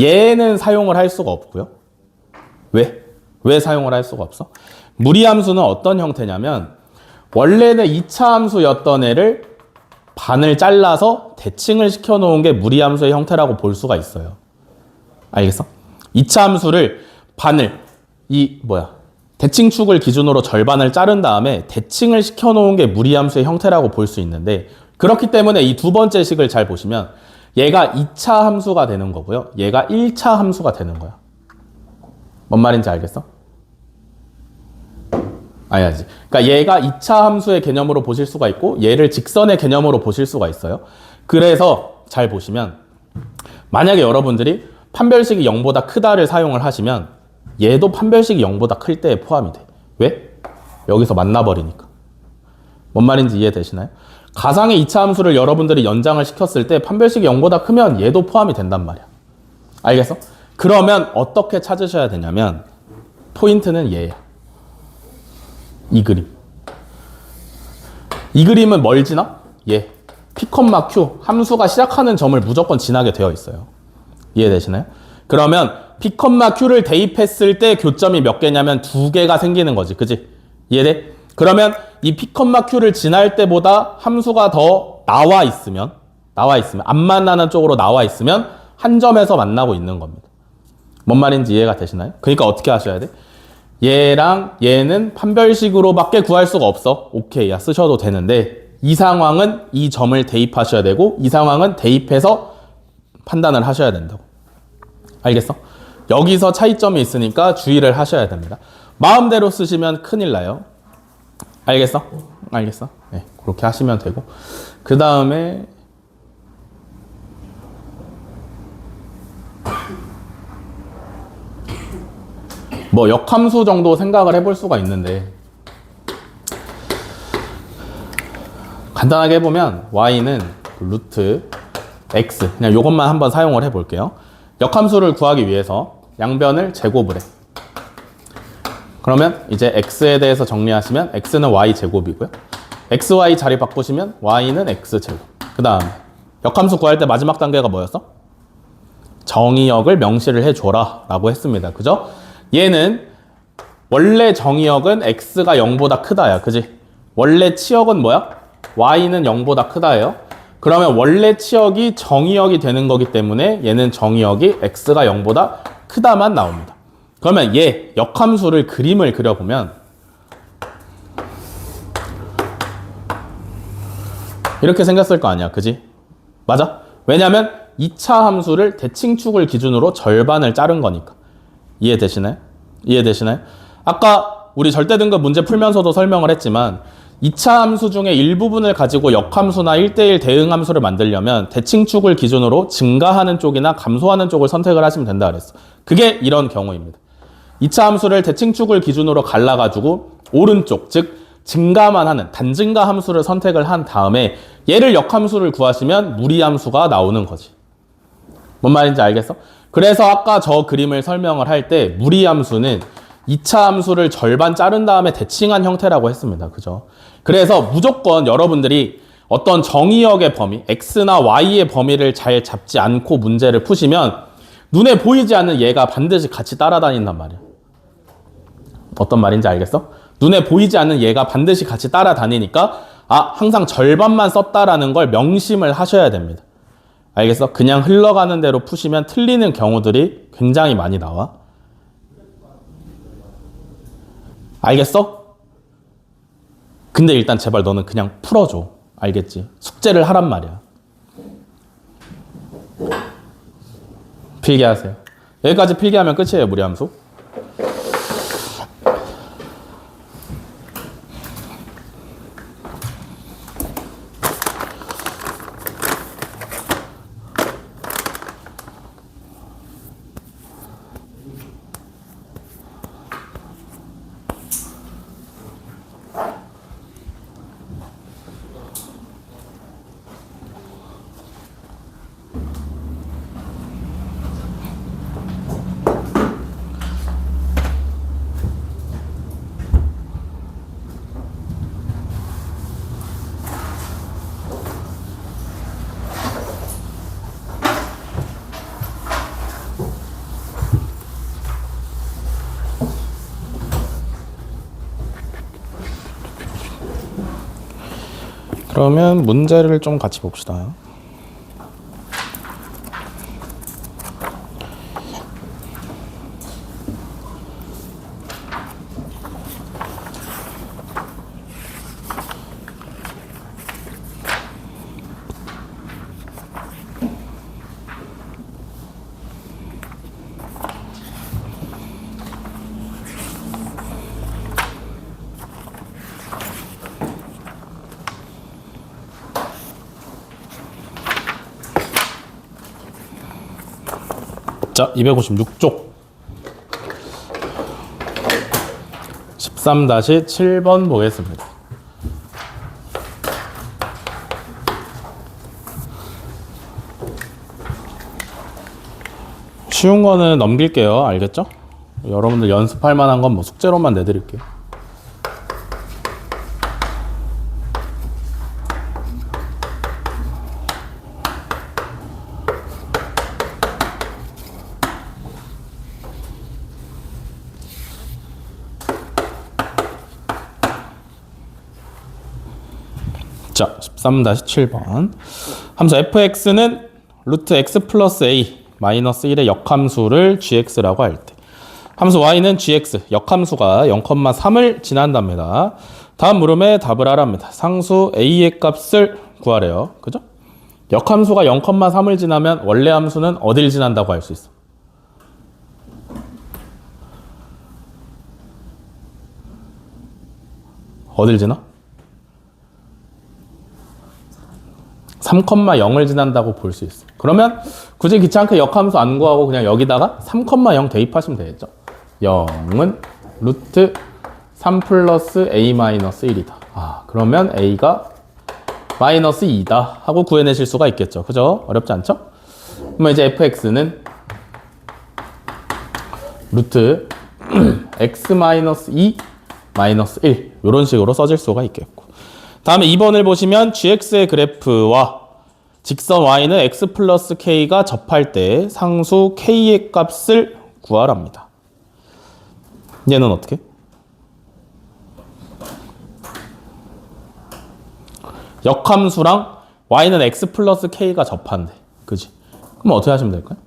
얘는 사용을 할 수가 없고요. 왜? 왜 사용을 할 수가 없어? 무리함수는 어떤 형태냐면 원래는 2차 함수였던 애를 반을 잘라서 대칭을 시켜놓은 게 무리함수의 형태라고 볼 수가 있어요. 알겠어? 2차 함수를 반을 대칭축을 기준으로 절반을 자른 다음에 대칭을 시켜놓은 게 무리함수의 형태라고 볼 수 있는데 그렇기 때문에 이 두 번째 식을 잘 보시면 얘가 2차 함수가 되는 거고요. 얘가 1차 함수가 되는 거야. 뭔 말인지 알겠어? 아니지. 그러니까 얘가 2차 함수의 개념으로 보실 수가 있고 얘를 직선의 개념으로 보실 수가 있어요. 그래서 잘 보시면 만약에 여러분들이 판별식이 0보다 크다를 사용을 하시면 얘도 판별식이 0보다 클 때에 포함이 돼. 왜? 여기서 만나버리니까. 뭔 말인지 이해되시나요? 가상의 2차 함수를 여러분들이 연장을 시켰을 때 판별식이 0보다 크면 얘도 포함이 된단 말이야. 알겠어? 그러면 어떻게 찾으셔야 되냐면 포인트는 얘야. 이 그림. 이 그림은 뭘 지나? 얘. P, Q 함수가 시작하는 점을 무조건 지나게 되어 있어요. 이해되시나요? 그러면 P, Q를 대입했을 때 교점이 몇 개냐면 2개가 생기는 거지. 그지? 이해돼? 그러면 이 P, Q를 지날 때보다 함수가 더 나와 있으면 나와 있으면, 안 만나는 쪽으로 나와 있으면 한 점에서 만나고 있는 겁니다. 뭔 말인지 이해가 되시나요? 그러니까 어떻게 하셔야 돼? 얘랑 얘는 판별식으로밖에 구할 수가 없어. 오케이, 야 쓰셔도 되는데 이 상황은 이 점을 대입하셔야 되고 이 상황은 대입해서 판단을 하셔야 된다고. 알겠어? 여기서 차이점이 있으니까 주의를 하셔야 됩니다. 마음대로 쓰시면 큰일 나요. 알겠어? 알겠어? 네, 그렇게 하시면 되고 그 다음에 뭐 역함수 정도 생각을 해볼 수가 있는데 간단하게 해보면 y는 루트 x 그냥 이것만 한번 사용을 해볼게요. 역함수를 구하기 위해서 양변을 제곱을 해. 그러면 이제 x에 대해서 정리하시면 x는 y 제곱이고요. xy 자리 바꾸시면 y는 x 제곱. 그 다음 역함수 구할 때 마지막 단계가 뭐였어? 정의역을 명시를 해줘라 라고 했습니다. 그죠? 얘는 원래 정의역은 x가 0보다 크다야. 그지? 원래 치역은 뭐야? y는 0보다 크다예요. 그러면 원래 치역이 정의역이 되는 거기 때문에 얘는 정의역이 x가 0보다 크다만 나옵니다. 그러면 얘 역함수를 그림을 그려보면 이렇게 생겼을 거 아니야. 그지? 맞아? 왜냐면 2차 함수를 대칭축을 기준으로 절반을 자른 거니까. 이해되시나요? 이해되시나요? 아까 우리 절대등급 문제 풀면서도 설명을 했지만 2차 함수 중에 일부분을 가지고 역함수나 1대1 대응함수를 만들려면 대칭축을 기준으로 증가하는 쪽이나 감소하는 쪽을 선택을 하시면 된다 그랬어. 그게 이런 경우입니다. 2차 함수를 대칭축을 기준으로 갈라가지고 오른쪽, 즉 증가만 하는 단증가 함수를 선택을 한 다음에 얘를 역함수를 구하시면 무리함수가 나오는 거지. 뭔 말인지 알겠어? 그래서 아까 저 그림을 설명을 할 때 무리함수는 2차 함수를 절반 자른 다음에 대칭한 형태라고 했습니다. 그죠? 그래서 무조건 여러분들이 어떤 정의역의 범위, x나 y의 범위를 잘 잡지 않고 문제를 푸시면 눈에 보이지 않는 얘가 반드시 같이 따라다닌단 말이야. 어떤 말인지 알겠어? 눈에 보이지 않는 얘가 반드시 같이 따라다니니까 항상 절반만 썼다라는 걸 명심을 하셔야 됩니다. 알겠어? 그냥 흘러가는 대로 푸시면 틀리는 경우들이 굉장히 많이 나와. 알겠어? 근데 일단 제발 너는 그냥 풀어줘. 알겠지? 숙제를 하란 말이야. 필기하세요. 여기까지 필기하면 끝이에요, 무리함수. 그러면 문제를 좀 같이 봅시다. 자, 256쪽 13-7번 보겠습니다. 쉬운 거는 넘길게요. 알겠죠? 여러분들 연습할 만한 건 뭐 숙제로만 내드릴게요. 자, 13-7번. 함수 fx는 루트 x 플러스 a 마이너스 1의 역함수를 gx라고 할 때, 함수 y는 gx, 역함수가 0,3을 지난답니다. 다음 물음에 답을 하랍니다. 상수 a의 값을 구하래요. 그죠? 역함수가 0,3을 지나면 원래 함수는 어딜 지난다고 할 수 있어? 어딜 지나? 3,0을 지난다고 볼 수 있어. 그러면 굳이 귀찮게 역함수 안 구하고 그냥 여기다가 3,0 대입하시면 되겠죠. 0은 루트 3 플러스 a 마이너스 1이다. 그러면 a가 마이너스 2다 하고 구해내실 수가 있겠죠. 그죠? 어렵지 않죠? 그러면 이제 fx는 루트 x 마이너스 2 마이너스 1 이런 식으로 써질 수가 있겠고, 다음에 2번을 보시면 gx의 그래프와 직선 y는 x 플러스 k가 접할 때 상수 k의 값을 구하랍니다. 얘는 어떻게? 역함수랑 y는 x 플러스 k가 접한대. 그지? 그럼 어떻게 하시면 될까요?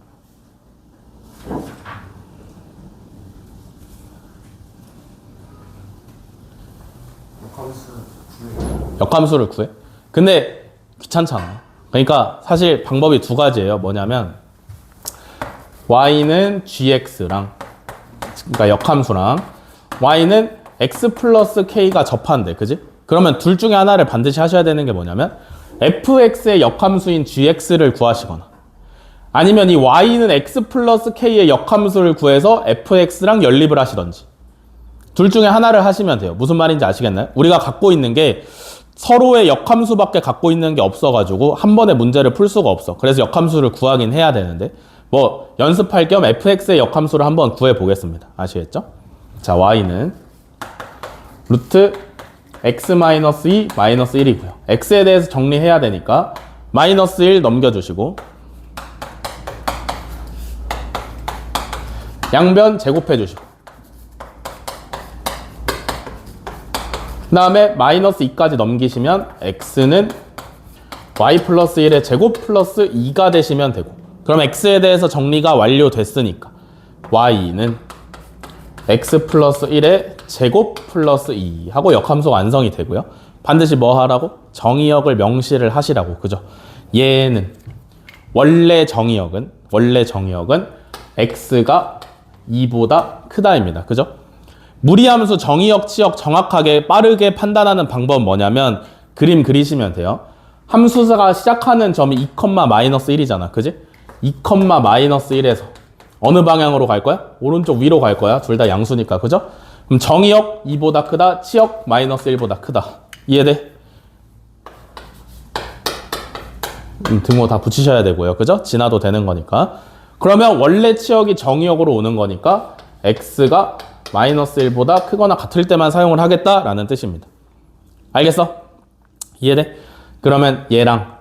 역함수를 구해? 근데 귀찮잖아. 그러니까 사실 방법이 두 가지예요. 뭐냐면 y는 gx랑, 그러니까 역함수랑 y는 x 플러스 k가 접한대. 그지? 그러면 둘 중에 하나를 반드시 하셔야 되는 게 뭐냐면 fx의 역함수인 gx를 구하시거나, 아니면 이 y는 x 플러스 k의 역함수를 구해서 fx랑 연립을 하시던지, 둘 중에 하나를 하시면 돼요. 무슨 말인지 아시겠나요? 우리가 갖고 있는 게 서로의 역함수밖에 갖고 있는 게 없어가지고 한 번에 문제를 풀 수가 없어. 그래서 역함수를 구하긴 해야 되는데, 뭐 연습할 겸 fx의 역함수를 한번 구해 보겠습니다. 아시겠죠? 자, y는 루트 x 마이너스 2 마이너스 1이고요. x에 대해서 정리해야 되니까 마이너스 1 넘겨주시고 양변 제곱해 주시고, 그 다음에 마이너스 2까지 넘기시면 x는 y 플러스 1의 제곱 플러스 2가 되시면 되고, 그럼 x에 대해서 정리가 완료됐으니까 y는 x 플러스 1의 제곱 플러스 2 하고 역함수 완성이 되고요. 반드시 뭐 하라고? 정의역을 명시를 하시라고. 그죠? 얘는 원래 정의역은 x가 2보다 크다입니다. 그죠? 무리함수 정의역, 치역 정확하게 빠르게 판단하는 방법은 뭐냐면 그림 그리시면 돼요. 함수가 시작하는 점이 2, 마이너스 1이잖아. 그지? 2, 마이너스 1에서 어느 방향으로 갈 거야? 오른쪽 위로 갈 거야. 둘 다 양수니까. 그죠? 그럼 정의역 2보다 크다, 치역 마이너스 1보다 크다. 이해돼? 등호 다 붙이셔야 되고요. 그죠? 지나도 되는 거니까. 그러면 원래 치역이 정의역으로 오는 거니까 x가 마이너스 1보다 크거나 같을 때만 사용을 하겠다라는 뜻입니다. 알겠어? 이해돼? 그러면 얘랑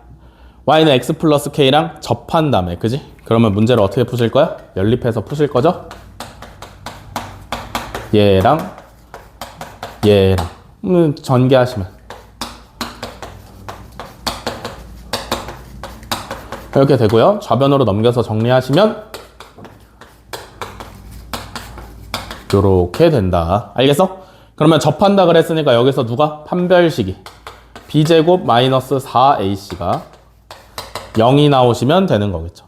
y는 x 플러스 k랑 접한 다음에, 그지? 그러면 문제를 어떻게 푸실 거야? 연립해서 푸실 거죠? 얘랑 전개하시면 이렇게 되고요. 좌변으로 넘겨서 정리하시면 이렇게 된다. 알겠어? 그러면 접한다 그랬으니까 여기서 누가? 판별식이 b제곱 마이너스 4ac가 0이 나오시면 되는 거겠죠.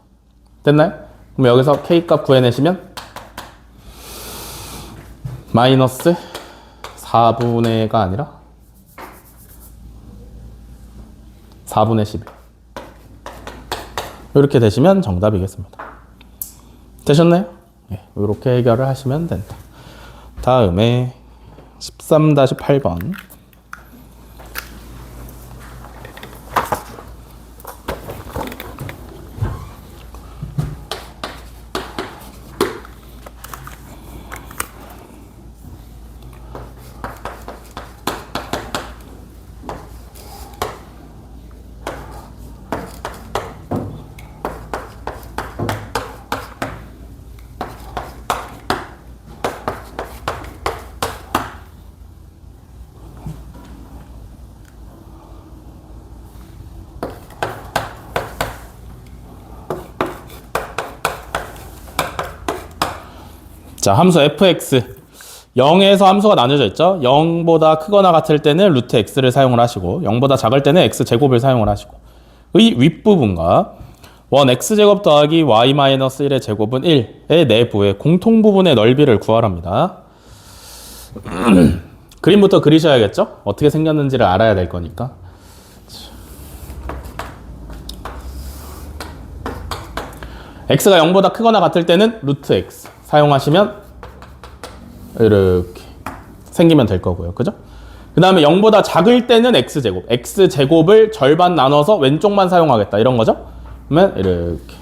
됐나요? 그럼 여기서 k값 구해내시면 마이너스 4분의가 아니라 4분의 11 이렇게 되시면 정답이겠습니다. 되셨나요? 네, 이렇게 해결을 하시면 된다. 다음에 13-8번. 자, 함수 fx 0에서 함수가 나뉘어져 있죠. 0보다 크거나 같을 때는 루트 x를 사용을 하시고 0보다 작을 때는 x제곱을 사용을 하시고 의 윗부분과 1x제곱 더하기 y-1의 제곱은 1의 내부의 공통부분의 넓이를 구하랍니다. 그림부터 그리셔야겠죠? 어떻게 생겼는지를 알아야 될 거니까. x가 0보다 크거나 같을 때는 루트 x 사용하시면 이렇게 생기면 될 거고요. 그죠? 그 다음에 0보다 작을 때는 x제곱. x제곱을 절반 나눠서 왼쪽만 사용하겠다. 이런 거죠? 그러면 이렇게.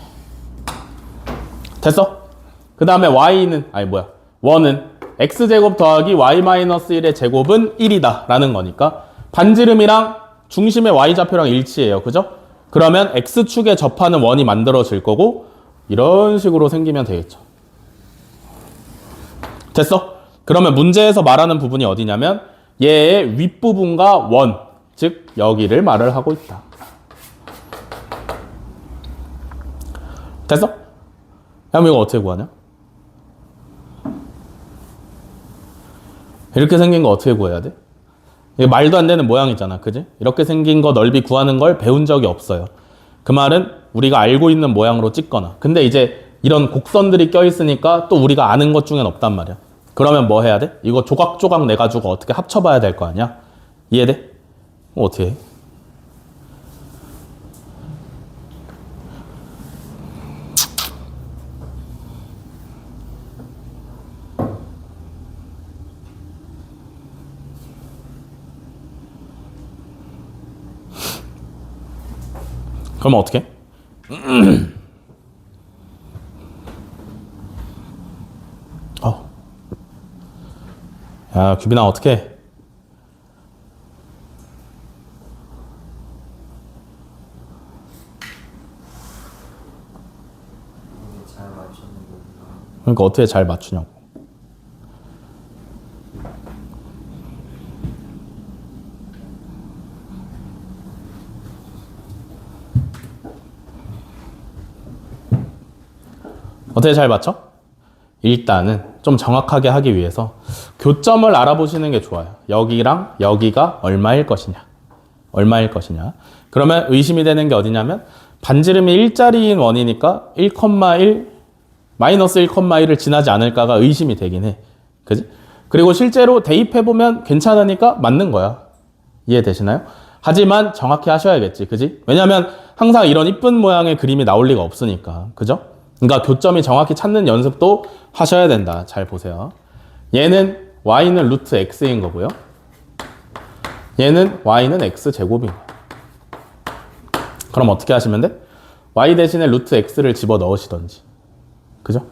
됐어? 그 다음에 원은 x제곱 더하기 y-1의 제곱은 1이다. 라는 거니까 반지름이랑 중심의 y좌표랑 일치해요. 그죠? 그러면 x축에 접하는 원이 만들어질 거고 이런 식으로 생기면 되겠죠. 됐어? 그러면 문제에서 말하는 부분이 어디냐면 얘의 윗부분과 원, 즉 여기를 말을 하고 있다. 됐어? 그럼 이거 어떻게 구하냐? 이렇게 생긴 거 어떻게 구해야 돼? 이게 말도 안 되는 모양이잖아. 그지? 이렇게 생긴 거 넓이 구하는 걸 배운 적이 없어요. 그 말은 우리가 알고 있는 모양으로 찍거나. 근데 이제 이런 곡선들이 껴있으니까 또 우리가 아는 것 중엔 없단 말이야. 그러면 뭐 해야 돼? 이거 조각조각 내가지고 어떻게 합쳐봐야 될 거 아니야? 이해돼? 어떻게 해? 그러면 어떻게 해? 야, 규빈아 어떻게 해? 잘 맞추는 거구나. 그러니까 어떻게 잘 맞추냐고. 어떻게 잘 맞춰? 일단은 좀 정확하게 하기 위해서 교점을 알아보시는 게 좋아요. 여기랑 여기가 얼마일 것이냐. 얼마일 것이냐. 그러면 의심이 되는 게 어디냐면 반지름이 일자리인 원이니까 1,1 마이너스 1,1을 지나지 않을까가 의심이 되긴 해. 그지? 그리고 실제로 대입해보면 괜찮으니까 맞는 거야. 이해되시나요? 하지만 정확히 하셔야겠지. 그지? 왜냐면 항상 이런 이쁜 모양의 그림이 나올 리가 없으니까. 그죠? 그러니까 교점이 정확히 찾는 연습도 하셔야 된다. 잘 보세요. 얘는 y는 루트 x인 거고요. 얘는 y는 x제곱인 거예요. 그럼 어떻게 하시면 돼? y 대신에 루트 x를 집어 넣으시던지. 그죠?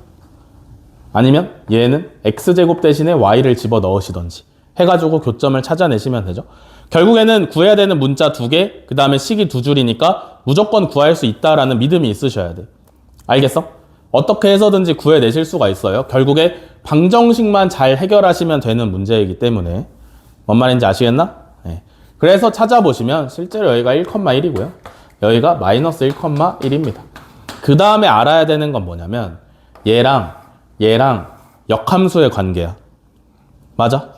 아니면 얘는 x제곱 대신에 y를 집어 넣으시던지 해가지고 교점을 찾아내시면 되죠. 결국에는 구해야 되는 문자 2개, 그 다음에 식이 2줄이니까 무조건 구할 수 있다라는 믿음이 있으셔야 돼. 알겠어? 어떻게 해서든지 구해내실 수가 있어요. 결국에 방정식만 잘 해결하시면 되는 문제이기 때문에. 뭔 말인지 아시겠나? 네. 그래서 찾아보시면 실제로 여기가 1,1이고요. 여기가 마이너스 1,1입니다. 그 다음에 알아야 되는 건 뭐냐면 얘랑 역함수의 관계야. 맞아?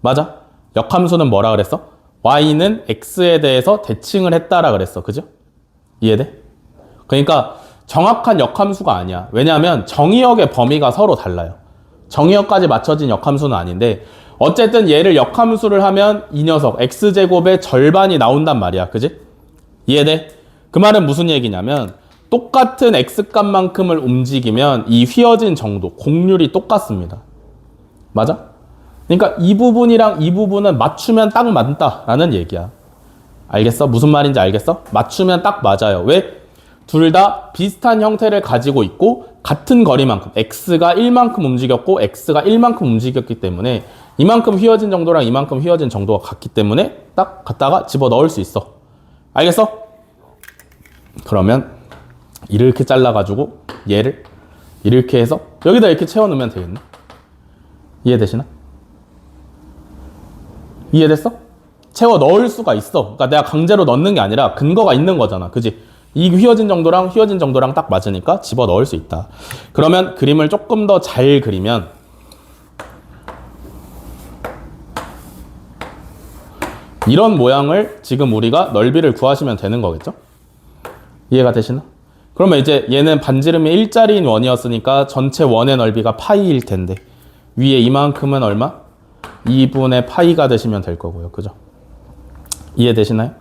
맞아? 역함수는 뭐라 그랬어? y는 x에 대해서 대칭을 했다라 그랬어. 그죠? 이해돼? 그러니까 정확한 역함수가 아니야. 왜냐하면 정의역의 범위가 서로 달라요. 정의역까지 맞춰진 역함수는 아닌데 어쨌든 얘를 역함수를 하면 이 녀석 x제곱의 절반이 나온단 말이야. 그지? 이해돼? 그 말은 무슨 얘기냐면 똑같은 x값만큼을 움직이면 이 휘어진 정도, 곡률이 똑같습니다. 맞아? 그러니까 이 부분이랑 이 부분은 맞추면 딱 맞다라는 얘기야. 알겠어? 무슨 말인지 알겠어? 맞추면 딱 맞아요. 왜? 둘 다 비슷한 형태를 가지고 있고 같은 거리만큼 x가 1만큼 움직였고 x가 1만큼 움직였기 때문에 이만큼 휘어진 정도랑 이만큼 휘어진 정도가 같기 때문에 딱 갖다가 집어 넣을 수 있어. 알겠어? 그러면 이렇게 잘라가지고 얘를 이렇게 해서 여기다 이렇게 채워넣으면 되겠네. 이해되시나? 이해됐어? 채워 넣을 수가 있어. 그러니까 내가 강제로 넣는 게 아니라 근거가 있는 거잖아. 그지? 이 휘어진 정도랑 딱 맞으니까 집어 넣을 수 있다. 그러면 그림을 조금 더 잘 그리면 이런 모양을 지금 우리가 넓이를 구하시면 되는 거겠죠? 이해가 되시나? 그러면 이제 얘는 반지름이 일자리인 원이었으니까 전체 원의 넓이가 파이일 텐데 위에 이만큼은 얼마? 2분의 파이가 되시면 될 거고요. 그죠? 이해되시나요?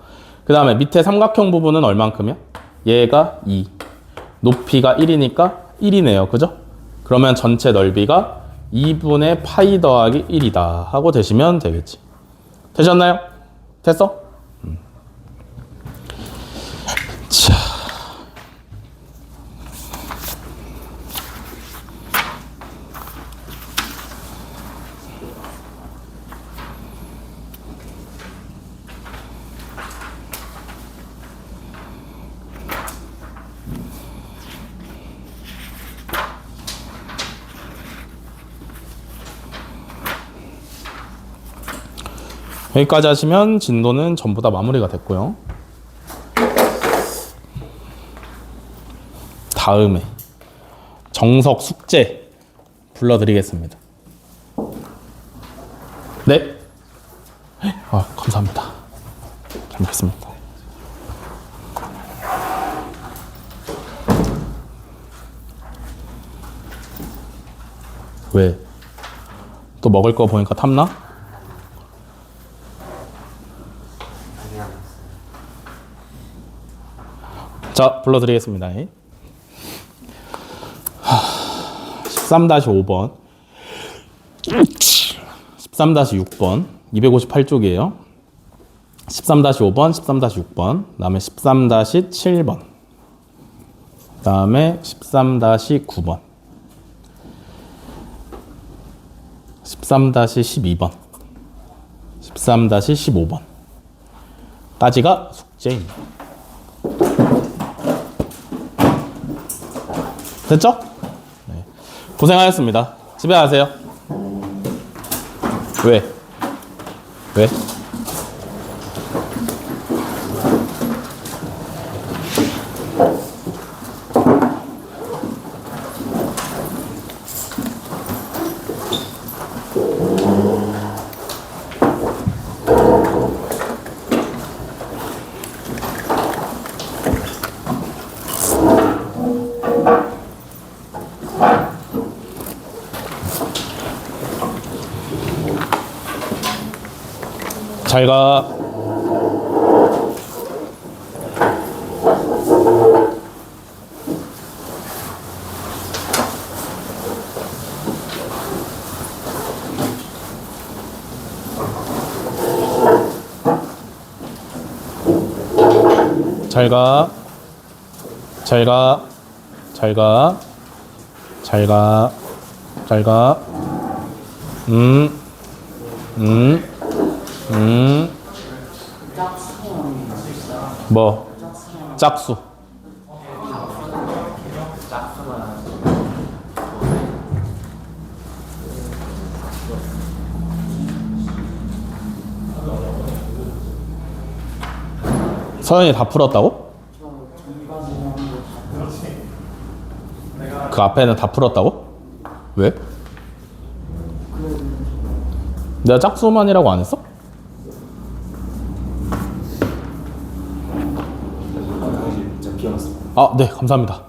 그 다음에 밑에 삼각형 부분은 얼만큼이야? 얘가 2. 높이가 1이니까 1이네요. 그죠? 그러면 전체 넓이가 2분의 파이 더하기 1이다 하고 되시면 되겠지. 되셨나요? 됐어? 자. 여기까지 하시면 진도는 전부 다 마무리가 됐고요. 다음에 정석 숙제 불러드리겠습니다. 네. 아, 감사합니다. 잘 먹겠습니다. 왜? 또 먹을 거 보니까 탐나? 자, 불러드리겠습니다. 13-5번 13-6번 258쪽이에요. 13-5번 13-6번 그 다음에 13-7번 그 다음에 13-9번 13-12번 13-15번 까지가 숙제입니다. 됐죠? 네. 고생하셨습니다. 집에 가세요. 왜? 왜? 잘 가. 잘 가. 잘 가. 잘 가. 잘 가. 잘 가. 뭐? 짝수. 서연이 다 풀었다고? 그 앞에는 다 풀었다고? 왜? 내가 짝수만이라고 안 했어? 아, 네, 감사합니다.